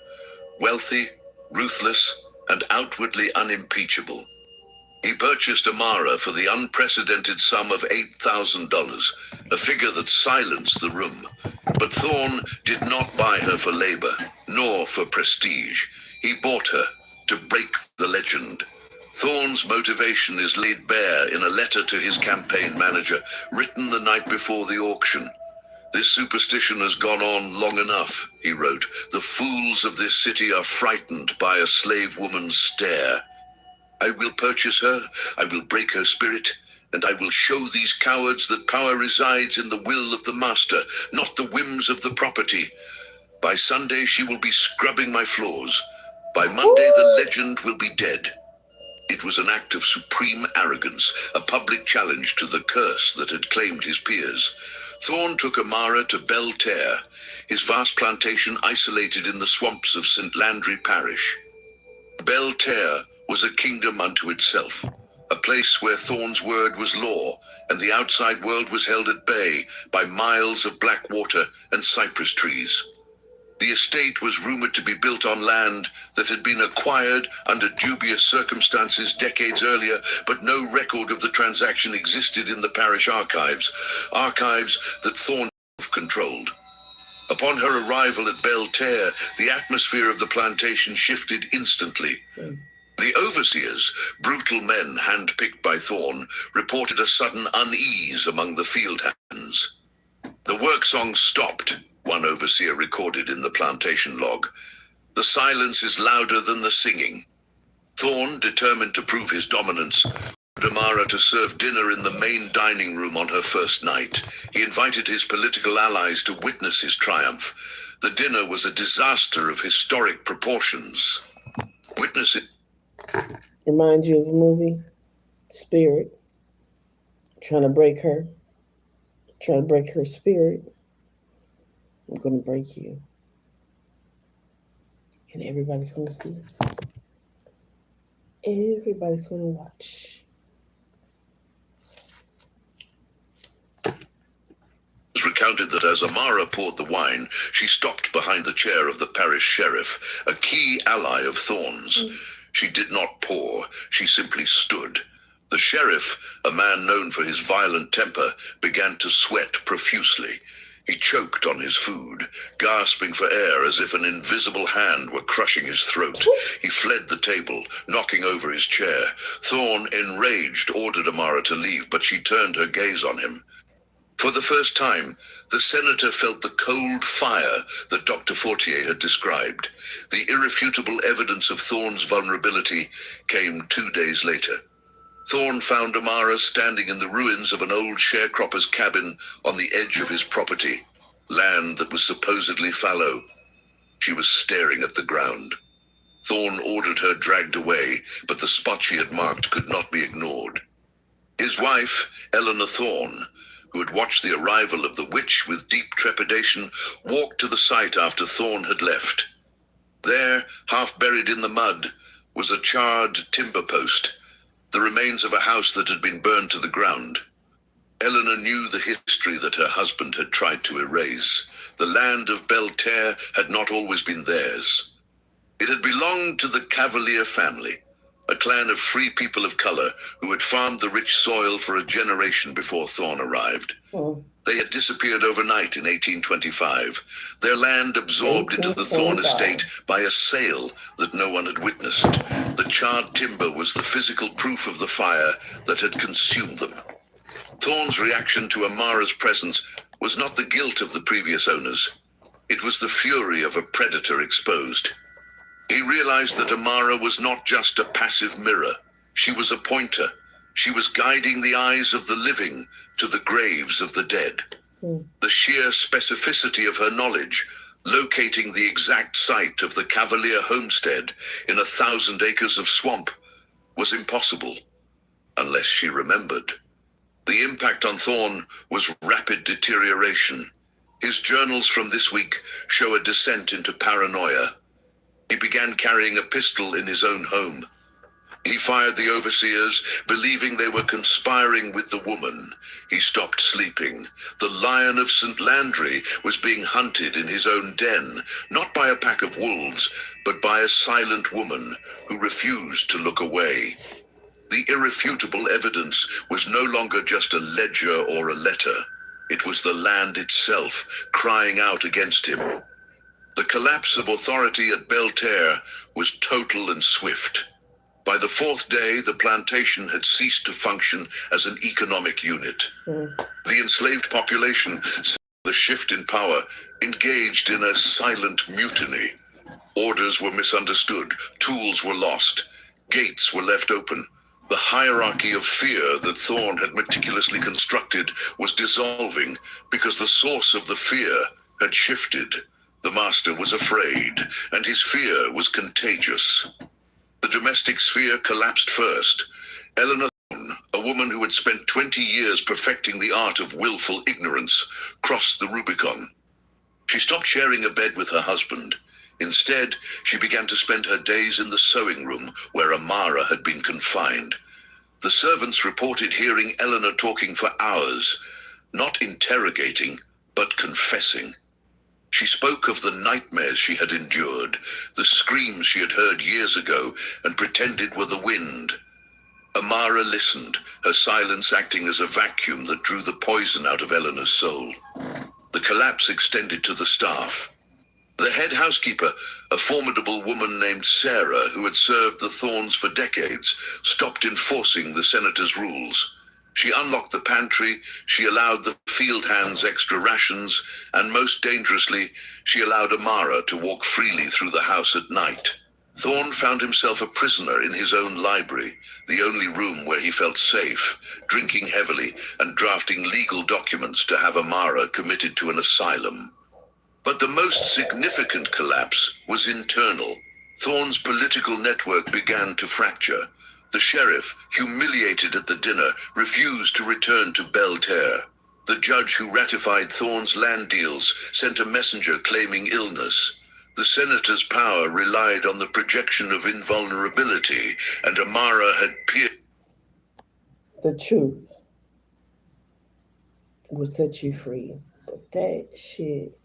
wealthy, ruthless, and outwardly unimpeachable. He purchased Amara for the unprecedented sum of $8,000, a figure that silenced the room. But Thorne did not buy her for labor, nor for prestige. He bought her to break the legend. Thorne's motivation is laid bare in a letter to his campaign manager, written the night before the auction. "This superstition has gone on long enough," he wrote. "The fools of this city are frightened by a slave woman's stare. I will purchase her, I will break her spirit, and I will show these cowards that power resides in the will of the master, not the whims of the property. By Sunday she will be scrubbing my floors. By Monday the legend will be dead." It was an act of supreme arrogance, a public challenge to the curse that had claimed his peers. Thorne took Amara to Belle Terre, his vast plantation isolated in the swamps of St. Landry Parish. Belle Terre was a kingdom unto itself, a place where Thorne's word was law, and the outside world was held at bay by miles of black water and cypress trees. The estate was rumored to be built on land that had been acquired under dubious circumstances decades earlier, but no record of the transaction existed in the parish archives that Thorne controlled. Upon her arrival at Belle Terre, the atmosphere of the plantation shifted instantly. The overseers, brutal men handpicked by Thorne, reported a sudden unease among the field hands. "The work song stopped," one overseer recorded in the plantation log. "The silence is louder than the singing." Thorne, determined to prove his dominance, ordered Amara to serve dinner in the main dining room on her first night. He invited his political allies to witness his triumph. The dinner was a disaster of historic proportions. Witness it. Remind you of the movie Spirit. Trying to break her spirit. I'm going to break you. And everybody's going to see. Everybody's going to watch. It was recounted that as Amara poured the wine, she stopped behind the chair of the parish sheriff, a key ally of Thorne's. She did not pour, she simply stood. The sheriff, a man known for his violent temper, began to sweat profusely. He choked on his food, gasping for air as if an invisible hand were crushing his throat. He fled the table, knocking over his chair. Thorne, enraged, ordered Amara to leave, but she turned her gaze on him. For the first time, the senator felt the cold fire that Dr. Fortier had described. The irrefutable evidence of Thorne's vulnerability came 2 days later. Thorne found Amara standing in the ruins of an old sharecropper's cabin on the edge of his property, land that was supposedly fallow. She was staring at the ground. Thorne ordered her dragged away, but the spot she had marked could not be ignored. His wife, Eleanor Thorne, who had watched the arrival of the witch with deep trepidation, walked to the site after Thorne had left. There, half buried in the mud, was a charred timber post, the remains of a house that had been burned to the ground. Eleanor knew the history that her husband had tried to erase. The land of Belle Terre had not always been theirs. It had belonged to the Cavalier family, a clan of free people of color who had farmed the rich soil for a generation before Thorne arrived. They had disappeared overnight in 1825, their land absorbed into the Thorne estate by a sale that no one had witnessed. The charred timber was the physical proof of the fire that had consumed them. Thorne's reaction to Amara's presence was not the guilt of the previous owners. It was the fury of a predator exposed. He realized that Amara was not just a passive mirror. She was a pointer. She was guiding the eyes of the living to the graves of the dead. The sheer specificity of her knowledge, locating the exact site of the Cavalier homestead in 1,000 acres of swamp, was impossible, unless she remembered. The impact on Thorne was rapid deterioration. His journals from this week show a descent into paranoia. He began carrying a pistol in his own home. He fired the overseers, believing they were conspiring with the woman. He stopped sleeping. The Lion of St. Landry was being hunted in his own den, not by a pack of wolves, but by a silent woman who refused to look away. The irrefutable evidence was no longer just a ledger or a letter. It was the land itself crying out against him. The collapse of authority at Belterre was total and swift. By the fourth day, the plantation had ceased to function as an economic unit. The enslaved population, the shift in power, engaged in a silent mutiny. Orders were misunderstood, tools were lost, gates were left open. The hierarchy of fear that Thorne had meticulously constructed was dissolving because the source of the fear had shifted. The master was afraid, and his fear was contagious. The domestic sphere collapsed first. Eleanor Thorne, a woman who had spent 20 years perfecting the art of willful ignorance, crossed the Rubicon. She stopped sharing a bed with her husband. Instead, she began to spend her days in the sewing room where Amara had been confined. The servants reported hearing Eleanor talking for hours, not interrogating, but confessing. She spoke of the nightmares she had endured, the screams she had heard years ago and pretended were the wind. Amara listened, her silence acting as a vacuum that drew the poison out of Eleanor's soul. The collapse extended to the staff. The head housekeeper, a formidable woman named Sarah, who had served the Thornes for decades, stopped enforcing the senator's rules. She unlocked the pantry, she allowed the field hands extra rations, and most dangerously, she allowed Amara to walk freely through the house at night. Thorne found himself a prisoner in his own library, the only room where he felt safe, drinking heavily and drafting legal documents to have Amara committed to an asylum. But the most significant collapse was internal. Thorne's political network began to fracture. The sheriff, humiliated at the dinner, refused to return to Belterre. The judge who ratified Thorne's land deals sent a messenger claiming illness. The senator's power relied on the projection of invulnerability, and Amara had pierced. The truth will set you free. But that shit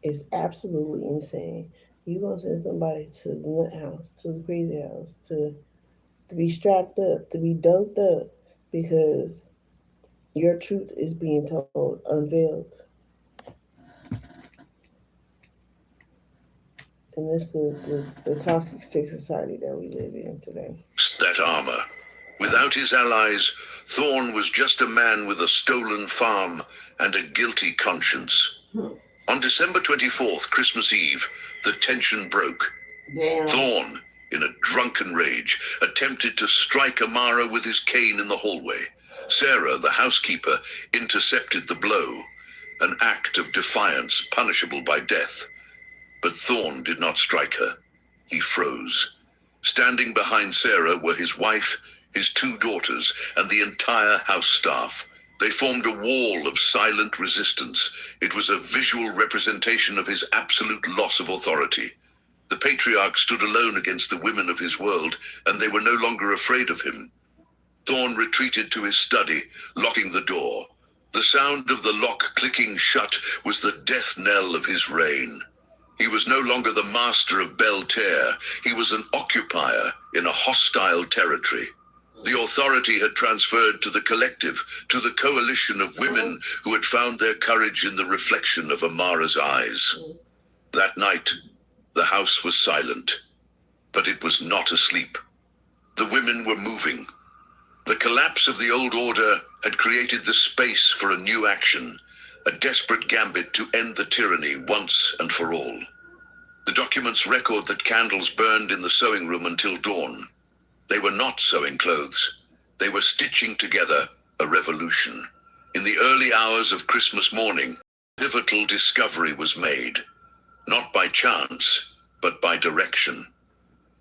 is absolutely insane. You gonna send somebody to the nut house, to the crazy house, to be strapped up, to be doped up, because your truth is being told, unveiled. And this the toxic sick society that we live in today. That armor. Without his allies, Thorne was just a man with a stolen farm and a guilty conscience. On December 24th, Christmas Eve, the tension broke. Damn. Thorne, in a drunken rage, attempted to strike Amara with his cane in the hallway. Sarah, the housekeeper, intercepted the blow, an act of defiance punishable by death. But Thorne did not strike her. He froze. Standing behind Sarah were his wife, his 2 daughters, and the entire house staff. They formed a wall of silent resistance. It was a visual representation of his absolute loss of authority. The patriarch stood alone against the women of his world, and they were no longer afraid of him. Thorne retreated to his study, locking the door. The sound of the lock clicking shut was the death knell of his reign. He was no longer the master of Belterre. He was an occupier in a hostile territory. The authority had transferred to the collective, to the coalition of women who had found their courage in the reflection of Amara's eyes. That night, the house was silent, but it was not asleep. The women were moving. The collapse of the old order had created the space for a new action, a desperate gambit to end the tyranny once and for all. The documents record that candles burned in the sewing room until dawn. They were not sewing clothes. They were stitching together a revolution. In the early hours of Christmas morning, a pivotal discovery was made. Not by chance, but by direction.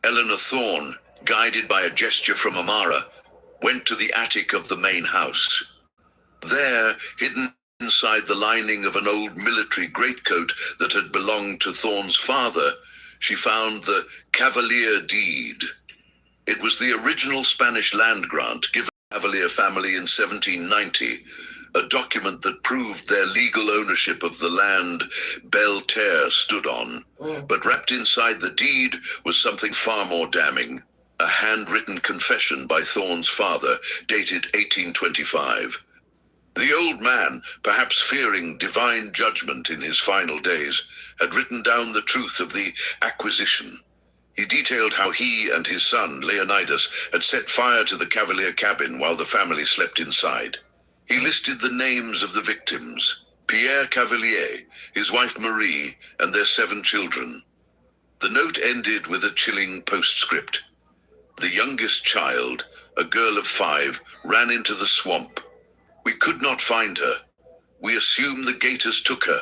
Eleanor Thorne, guided by a gesture from Amara, went to the attic of the main house. There, hidden inside the lining of an old military greatcoat that had belonged to Thorne's father, she found the Cavalier deed. It was the original Spanish land grant given to the Cavalier family in 1790, a document that proved their legal ownership of the land Belle Terre stood on. But wrapped inside the deed was something far more damning, a handwritten confession by Thorne's father, dated 1825. The old man, perhaps fearing divine judgment in his final days, had written down the truth of the acquisition. He detailed how he and his son, Leonidas, had set fire to the Cavalier cabin while the family slept inside. He listed the names of the victims: Pierre Cavalier, his wife Marie, and their 7 children. The note ended with a chilling postscript. The youngest child, a girl of 5, ran into the swamp. We could not find her. We assume the gators took her.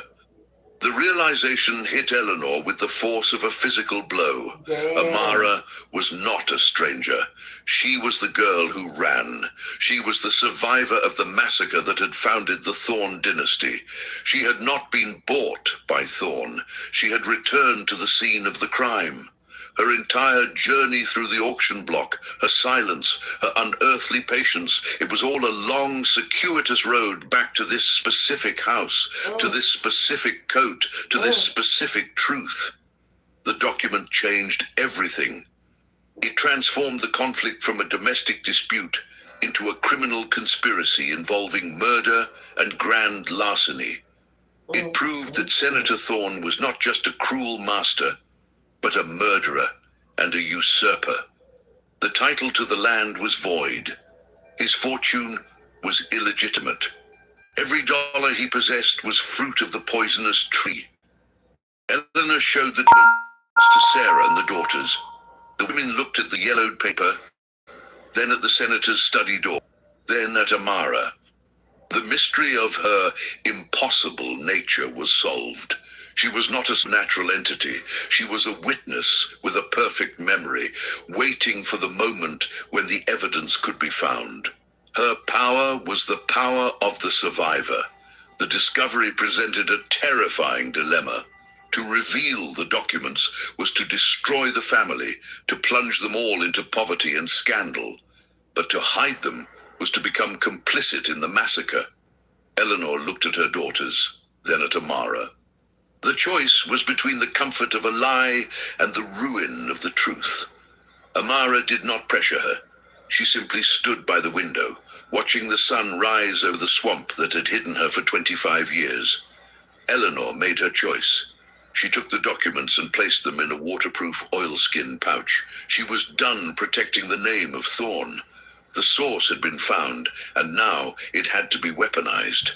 The realization hit Eleanor with the force of a physical blow. Damn. Amara was not a stranger. She was the girl who ran. She was the survivor of the massacre that had founded the Thorne dynasty. She had not been bought by Thorne. She had returned to the scene of the crime. Her entire journey through the auction block, her silence, her unearthly patience, it was all a long, circuitous road back to this specific house, to this specific coat, to this specific truth. The document changed everything. It transformed the conflict from a domestic dispute into a criminal conspiracy involving murder and grand larceny. It proved that Senator Thorne was not just a cruel master, but a murderer and a usurper. The title to the land was void. His fortune was illegitimate. Every dollar he possessed was fruit of the poisonous tree. Eleanor showed the documents to Sarah and the daughters. The women looked at the yellowed paper, then at the senator's study door, then at Amara. The mystery of her impossible nature was solved. She was not a natural entity. She was a witness with a perfect memory, waiting for the moment when the evidence could be found. Her power was the power of the survivor. The discovery presented a terrifying dilemma. To reveal the documents was to destroy the family, to plunge them all into poverty and scandal. But to hide them was to become complicit in the massacre. Eleanor looked at her daughters, then at Amara. The choice was between the comfort of a lie and the ruin of the truth. Amara did not pressure her. She simply stood by the window, watching the sun rise over the swamp that had hidden her for 25 years. Eleanor made her choice. She took the documents and placed them in a waterproof oilskin pouch. She was done protecting the name of Thorne. The source had been found, and now it had to be weaponized.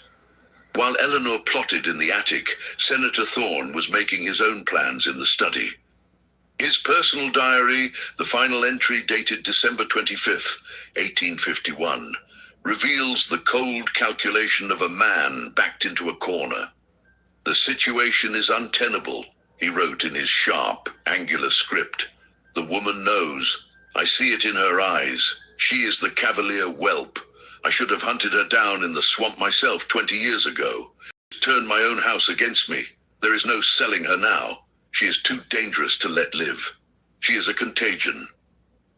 While Eleanor plotted in the attic, Senator Thorne was making his own plans in the study. His personal diary, the final entry dated December 25th, 1851, reveals the cold calculation of a man backed into a corner. "The situation is untenable," he wrote in his sharp, angular script. "The woman knows. I see it in her eyes. She is the Cavalier whelp. I should have hunted her down in the swamp myself 20 years ago. Turned my own house against me. There is no selling her now. She is too dangerous to let live. She is a contagion."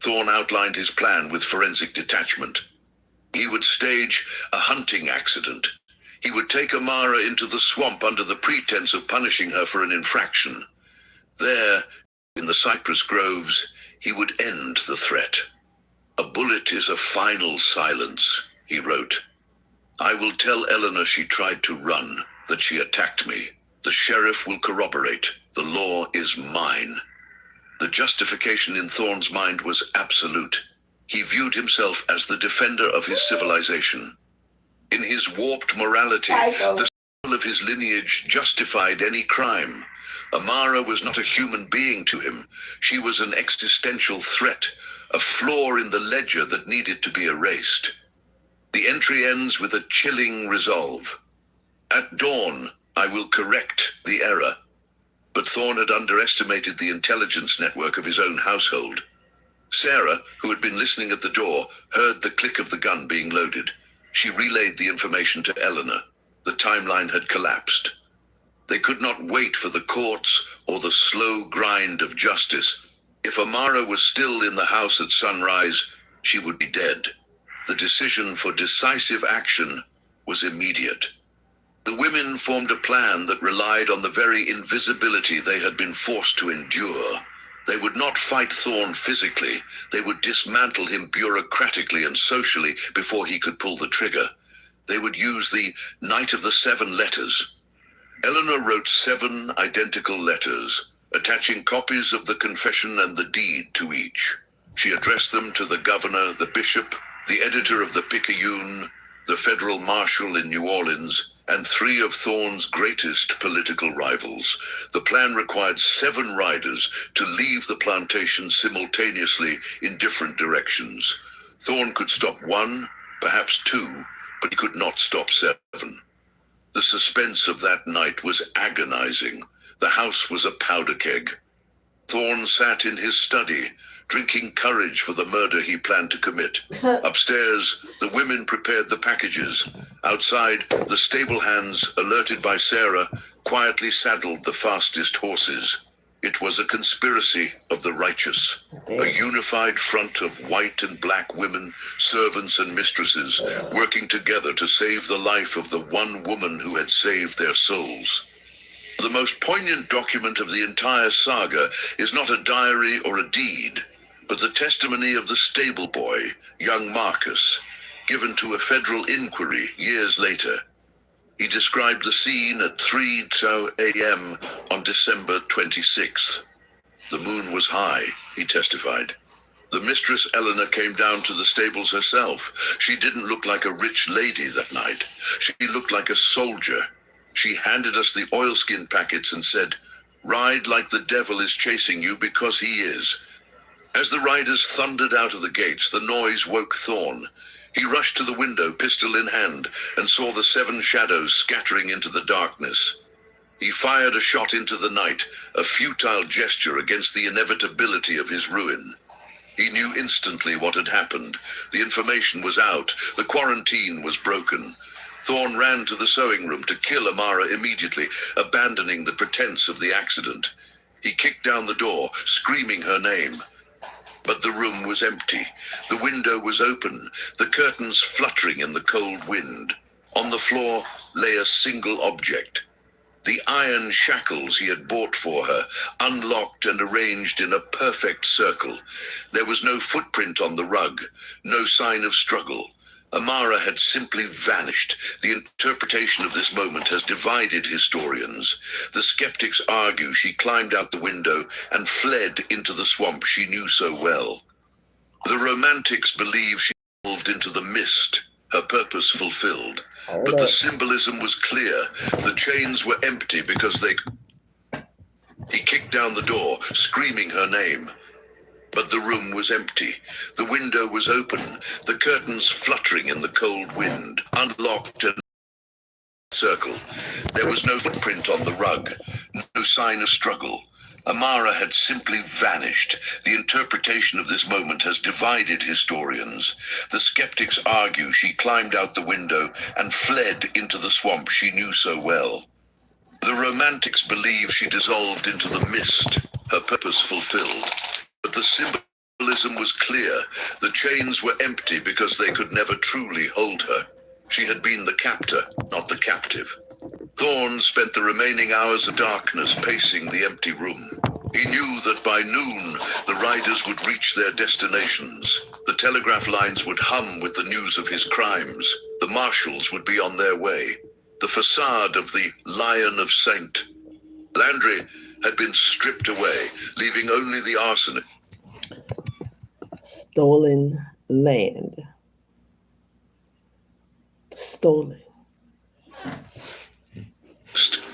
Thorne outlined his plan with forensic detachment. He would stage a hunting accident. He would take Amara into the swamp under the pretense of punishing her for an infraction. There, in the cypress groves, he would end the threat. "A bullet is a final silence," he wrote. "I will tell Eleanor she tried to run, that she attacked me. The sheriff will corroborate. The law is mine." The justification in Thorne's mind was absolute. He viewed himself as the defender of his civilization. In his warped morality, the soul of his lineage justified any crime. Amara was not a human being to him. She was an existential threat, a flaw in the ledger that needed to be erased. The entry ends with a chilling resolve. "At dawn, I will correct the error." But Thorne had underestimated the intelligence network of his own household. Sarah, who had been listening at the door, heard the click of the gun being loaded. She relayed the information to Eleanor. The timeline had collapsed. They could not wait for the courts or the slow grind of justice. If Amara was still in the house at sunrise, she would be dead. The decision for decisive action was immediate. The women formed a plan that relied on the very invisibility they had been forced to endure. They would not fight Thorn physically. They would dismantle him bureaucratically and socially before he could pull the trigger. They would use the Night of the 7 Letters. Eleanor wrote 7 identical letters, attaching copies of the confession and the deed to each. She addressed them to the governor, the bishop, the editor of the Picayune, the federal marshal in New Orleans, and 3 of Thorn's greatest political rivals. The plan required 7 riders to leave the plantation simultaneously in different directions. Thorn could stop 1, perhaps 2, but he could not stop 7. The suspense of that night was agonizing. The house was a powder keg. Thorn sat in his study, drinking courage for the murder he planned to commit. Upstairs, the women prepared the packages. Outside, the stable hands, alerted by Sarah, quietly saddled the fastest horses. It was a conspiracy of the righteous, a unified front of white and black women, servants and mistresses, working together to save the life of the one woman who had saved their souls. The most poignant document of the entire saga is not a diary or a deed, but the testimony of the stable boy, young Marcus, given to a federal inquiry years later. He described the scene at 3:02 a.m. on December 26th. The moon was high, he testified. The mistress Eleanor came down to the stables herself. She didn't look like a rich lady that night. She looked like a soldier. She handed us the oilskin packets and said, "Ride like the devil is chasing you, because he is." As the riders thundered out of the gates, the noise woke Thorn. He rushed to the window, pistol in hand, and saw the 7 shadows scattering into the darkness. He fired a shot into the night, a futile gesture against the inevitability of his ruin. He knew instantly what had happened. The information was out. The quarantine was broken. Thorn ran to the sewing room to kill Amara immediately, abandoning the pretense of the accident. He kicked down the door, screaming her name. But the room was empty. The window was open, the curtains fluttering in the cold wind. On the floor lay a single object. The iron shackles he had bought for her, unlocked and arranged in a perfect circle. There was no footprint on the rug, no sign of struggle. Amara had simply vanished. The interpretation of this moment has divided historians. The skeptics argue she climbed out the window and fled into the swamp she knew so well. The romantics believe she evolved into the mist, her purpose fulfilled. But the symbolism was clear. The chains were empty because they... He kicked down the door, screaming her name. But the room was empty. The window was open, the curtains fluttering in the cold wind, unlocked and circle. There was no footprint on the rug, no sign of struggle. Amara had simply vanished. The interpretation of this moment has divided historians. The skeptics argue she climbed out the window and fled into the swamp she knew so well. The romantics believe she dissolved into the mist, her purpose fulfilled. But the symbolism was clear. The chains were empty because they could never truly hold her. She had been the captor, not the captive. Thorn spent the remaining hours of darkness pacing the empty room. He knew that by noon, the riders would reach their destinations. The telegraph lines would hum with the news of his crimes. The marshals would be on their way. The facade of the Lion of Saint Landry had been stripped away, leaving only the arsenic. Stolen land. Stolen.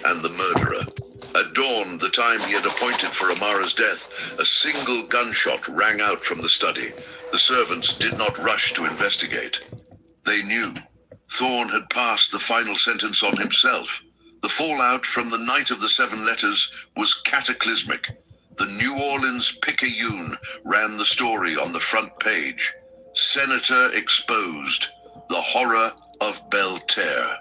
And the murderer. At dawn, the time he had appointed for Amara's death, a single gunshot rang out from the study. The servants did not rush to investigate. They knew. Thorn had passed the final sentence on himself. The fallout from the Night of the 7 Letters was cataclysmic. The New Orleans Picayune ran the story on the front page. Senator exposed. The horror of Belterre.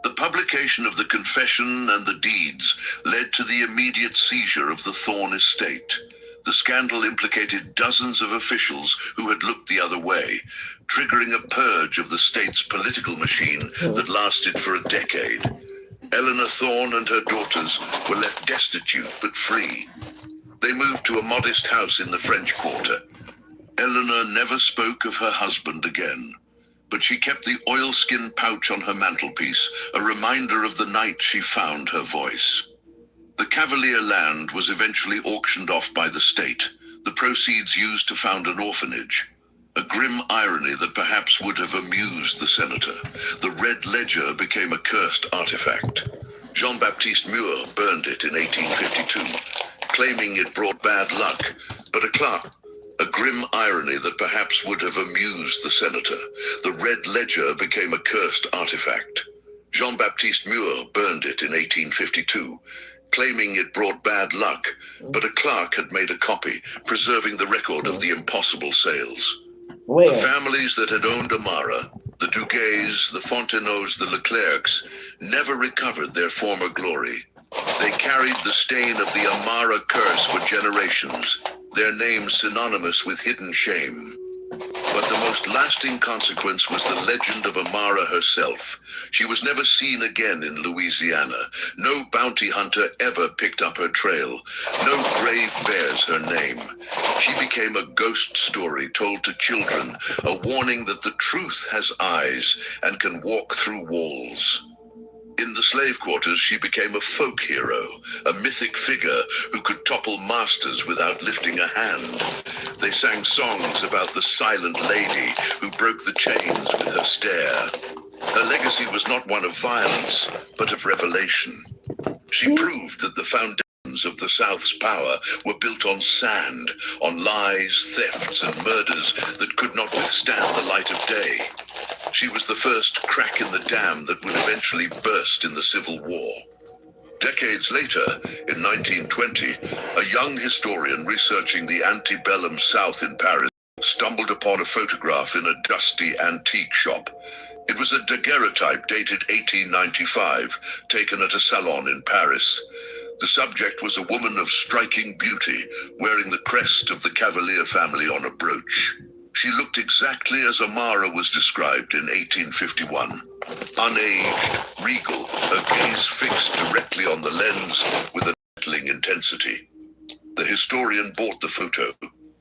The publication of the confession and the deeds led to the immediate seizure of the Thorn estate. The scandal implicated dozens of officials who had looked the other way, triggering a purge of the state's political machine that lasted for a decade. Eleanor Thorn and her daughters were left destitute but free. They moved to a modest house in the French Quarter. Eleanor never spoke of her husband again, but she kept the oilskin pouch on her mantelpiece, a reminder of the night she found her voice. The Cavalier land was eventually auctioned off by the state, the proceeds used to found an orphanage. A grim irony that perhaps would have amused the senator. The Red Ledger became a cursed artifact. Jean-Baptiste Mur burned it in 1852, claiming it brought bad luck, but a grim irony that perhaps would have amused the senator. The Red Ledger became a cursed artifact. Jean-Baptiste Mur burned it in 1852, claiming it brought bad luck, but a clerk had made a copy, preserving the record of the impossible sales. Where? The families that had owned Amara, the Duguays, the Fonteneaus, the Leclercs, never recovered their former glory. They carried the stain of the Amara curse for generations, their names synonymous with hidden shame. But the most lasting consequence was the legend of Amara herself. She was never seen again in Louisiana. No bounty hunter ever picked up her trail. No grave bears her name. She became a ghost story told to children, a warning that the truth has eyes and can walk through walls. In the slave quarters, she became a folk hero, a mythic figure who could topple masters without lifting a hand. They sang songs about the silent lady who broke the chains with her stare. Her legacy was not one of violence, but of revelation. She proved that the foundations of the South's power were built on sand, on lies, thefts, and murders that could not withstand the light of day. She was the first crack in the dam that would eventually burst in the Civil War. Decades later, in 1920, a young historian researching the antebellum South in Paris stumbled upon a photograph in a dusty antique shop. It was a daguerreotype dated 1895, taken at a salon in Paris. The subject was a woman of striking beauty, wearing the crest of the Cavalier family on a brooch. She looked exactly as Amara was described in 1851. Unaged, regal, her gaze fixed directly on the lens with a startling intensity. The historian bought the photo,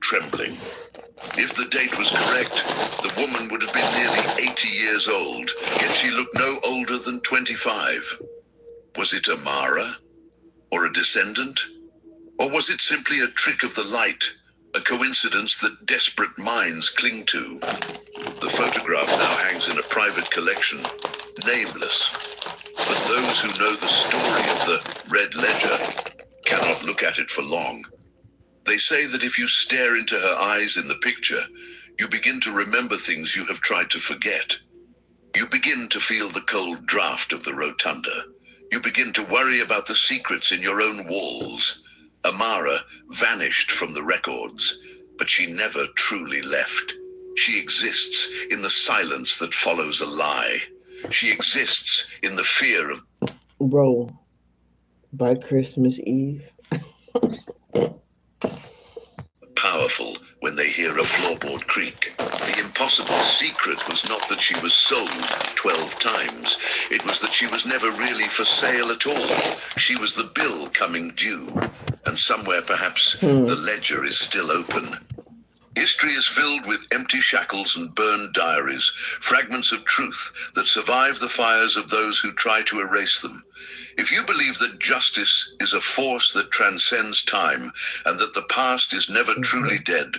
trembling. If the date was correct, the woman would have been nearly 80 years old, yet she looked no older than 25. Was it Amara? Or a descendant? Or was it simply a trick of the light? A coincidence that desperate minds cling to. The photograph now hangs in a private collection, nameless. But those who know the story of the Red Ledger cannot look at it for long. They say that if you stare into her eyes in the picture, you begin to remember things you have tried to forget. You begin to feel the cold draft of the rotunda. You begin to worry about the secrets in your own walls. Amara vanished from the records, but she never truly left. She exists in the silence that follows a lie. She exists in the fear of... Bro, by Christmas Eve. Powerful when they hear a floorboard creak. The impossible secret was not that she was sold 12 times. It was that she was never really for sale at all. She was the bill coming due. And somewhere perhaps the ledger is still open. History is filled with empty shackles and burned diaries, fragments of truth that survive the fires of those who try to erase them. If you believe that justice is a force that transcends time and that the past is never truly dead,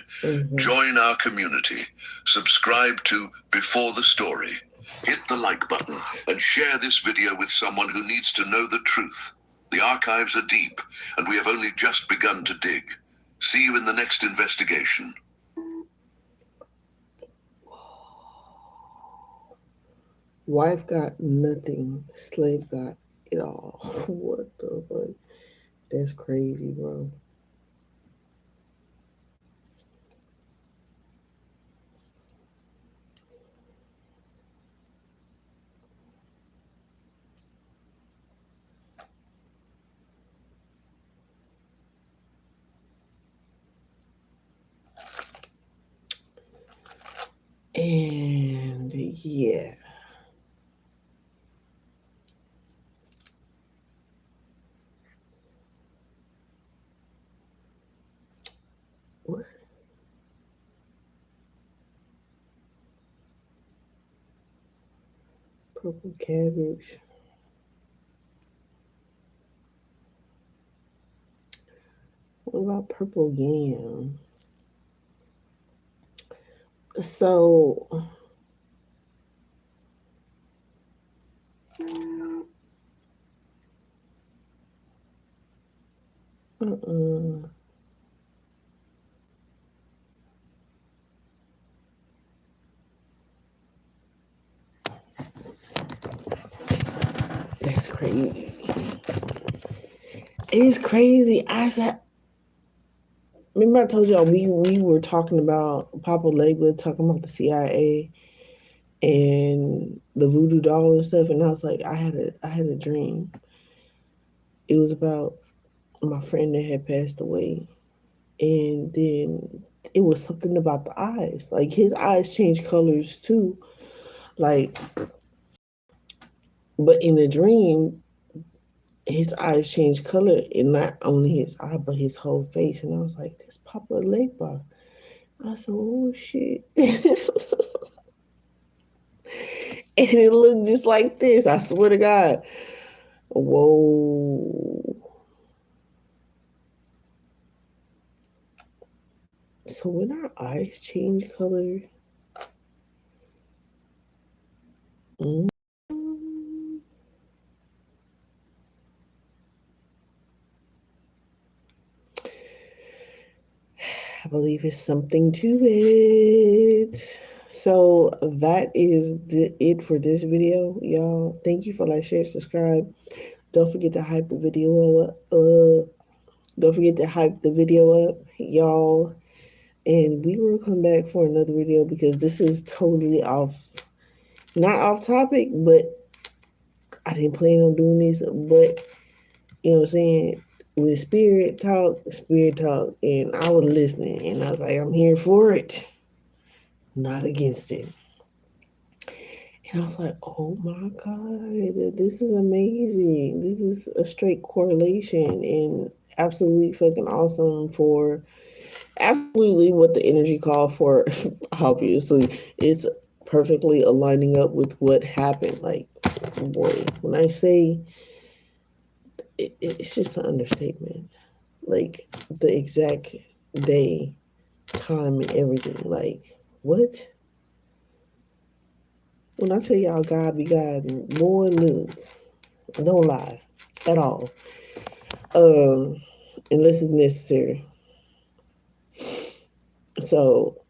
join our community. Subscribe to Before the Story. Hit the like button and share this video with someone who needs to know the truth. The archives are deep, and we have only just begun to dig. See you in the next investigation. Wife got nothing. Slave got it all. What the fuck? That's crazy, bro. Yeah. What? Purple cabbage. What about purple yam? So, uh-uh. That's crazy. It's crazy. I said, remember I told y'all we were talking about Papa Legba talking about the CIA and the voodoo doll and stuff, and I was like, I had a dream. It was about my friend that had passed away, and then it was something about the eyes. Like his eyes changed colors too. Like, but in the dream, his eyes changed color, and not only his eye, but his whole face. And I was like, "That's Papa Legba." I said, "Oh shit!" And it looked just like this. I swear to God. Whoa. So when our eyes change color, mm, I believe it's something to it. So that is it for this video, y'all. Thank you for like, share, subscribe. Don't forget to hype the video up. Don't forget to hype the video up, y'all. And we will come back for another video because this is totally off, not off topic, but I didn't plan on doing this. But you know what I'm saying? With spirit talk, and I was listening, and I was like, I'm here for it, not against it. And I was like, oh my God, this is amazing. This is a straight correlation and absolutely fucking awesome for absolutely what the energy called for. Obviously, it's perfectly aligning up with what happened. Like, boy, when I say it's just an understatement. Like, the exact day, time, and everything. Like, what? When I tell y'all God be God, boy, look, don't lie at all. Um, unless it's necessary. So,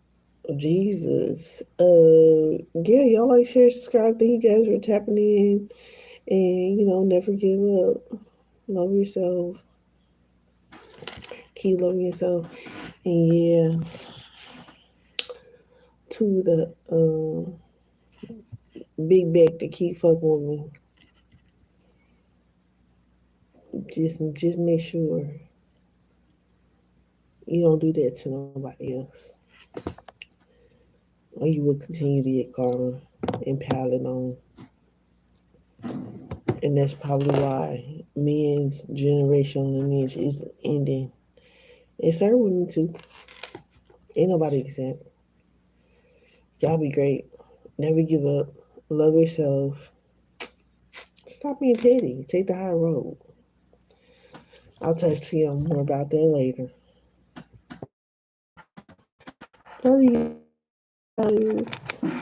Jesus. Yeah, y'all like, share, subscribe. Thank you guys for tapping in. And, never give up. Love yourself. Keep loving yourself. And yeah, to the big back to keep fucking with me. Just make sure you don't do that to nobody else. Or you will continue to get karma and pile it on. And that's probably why men's generational lineage is ending. And certain women too. Ain't nobody exempt. Y'all be great. Never give up. Love yourself. Stop being petty. Take the high road. I'll talk to you more about that later. Love you guys.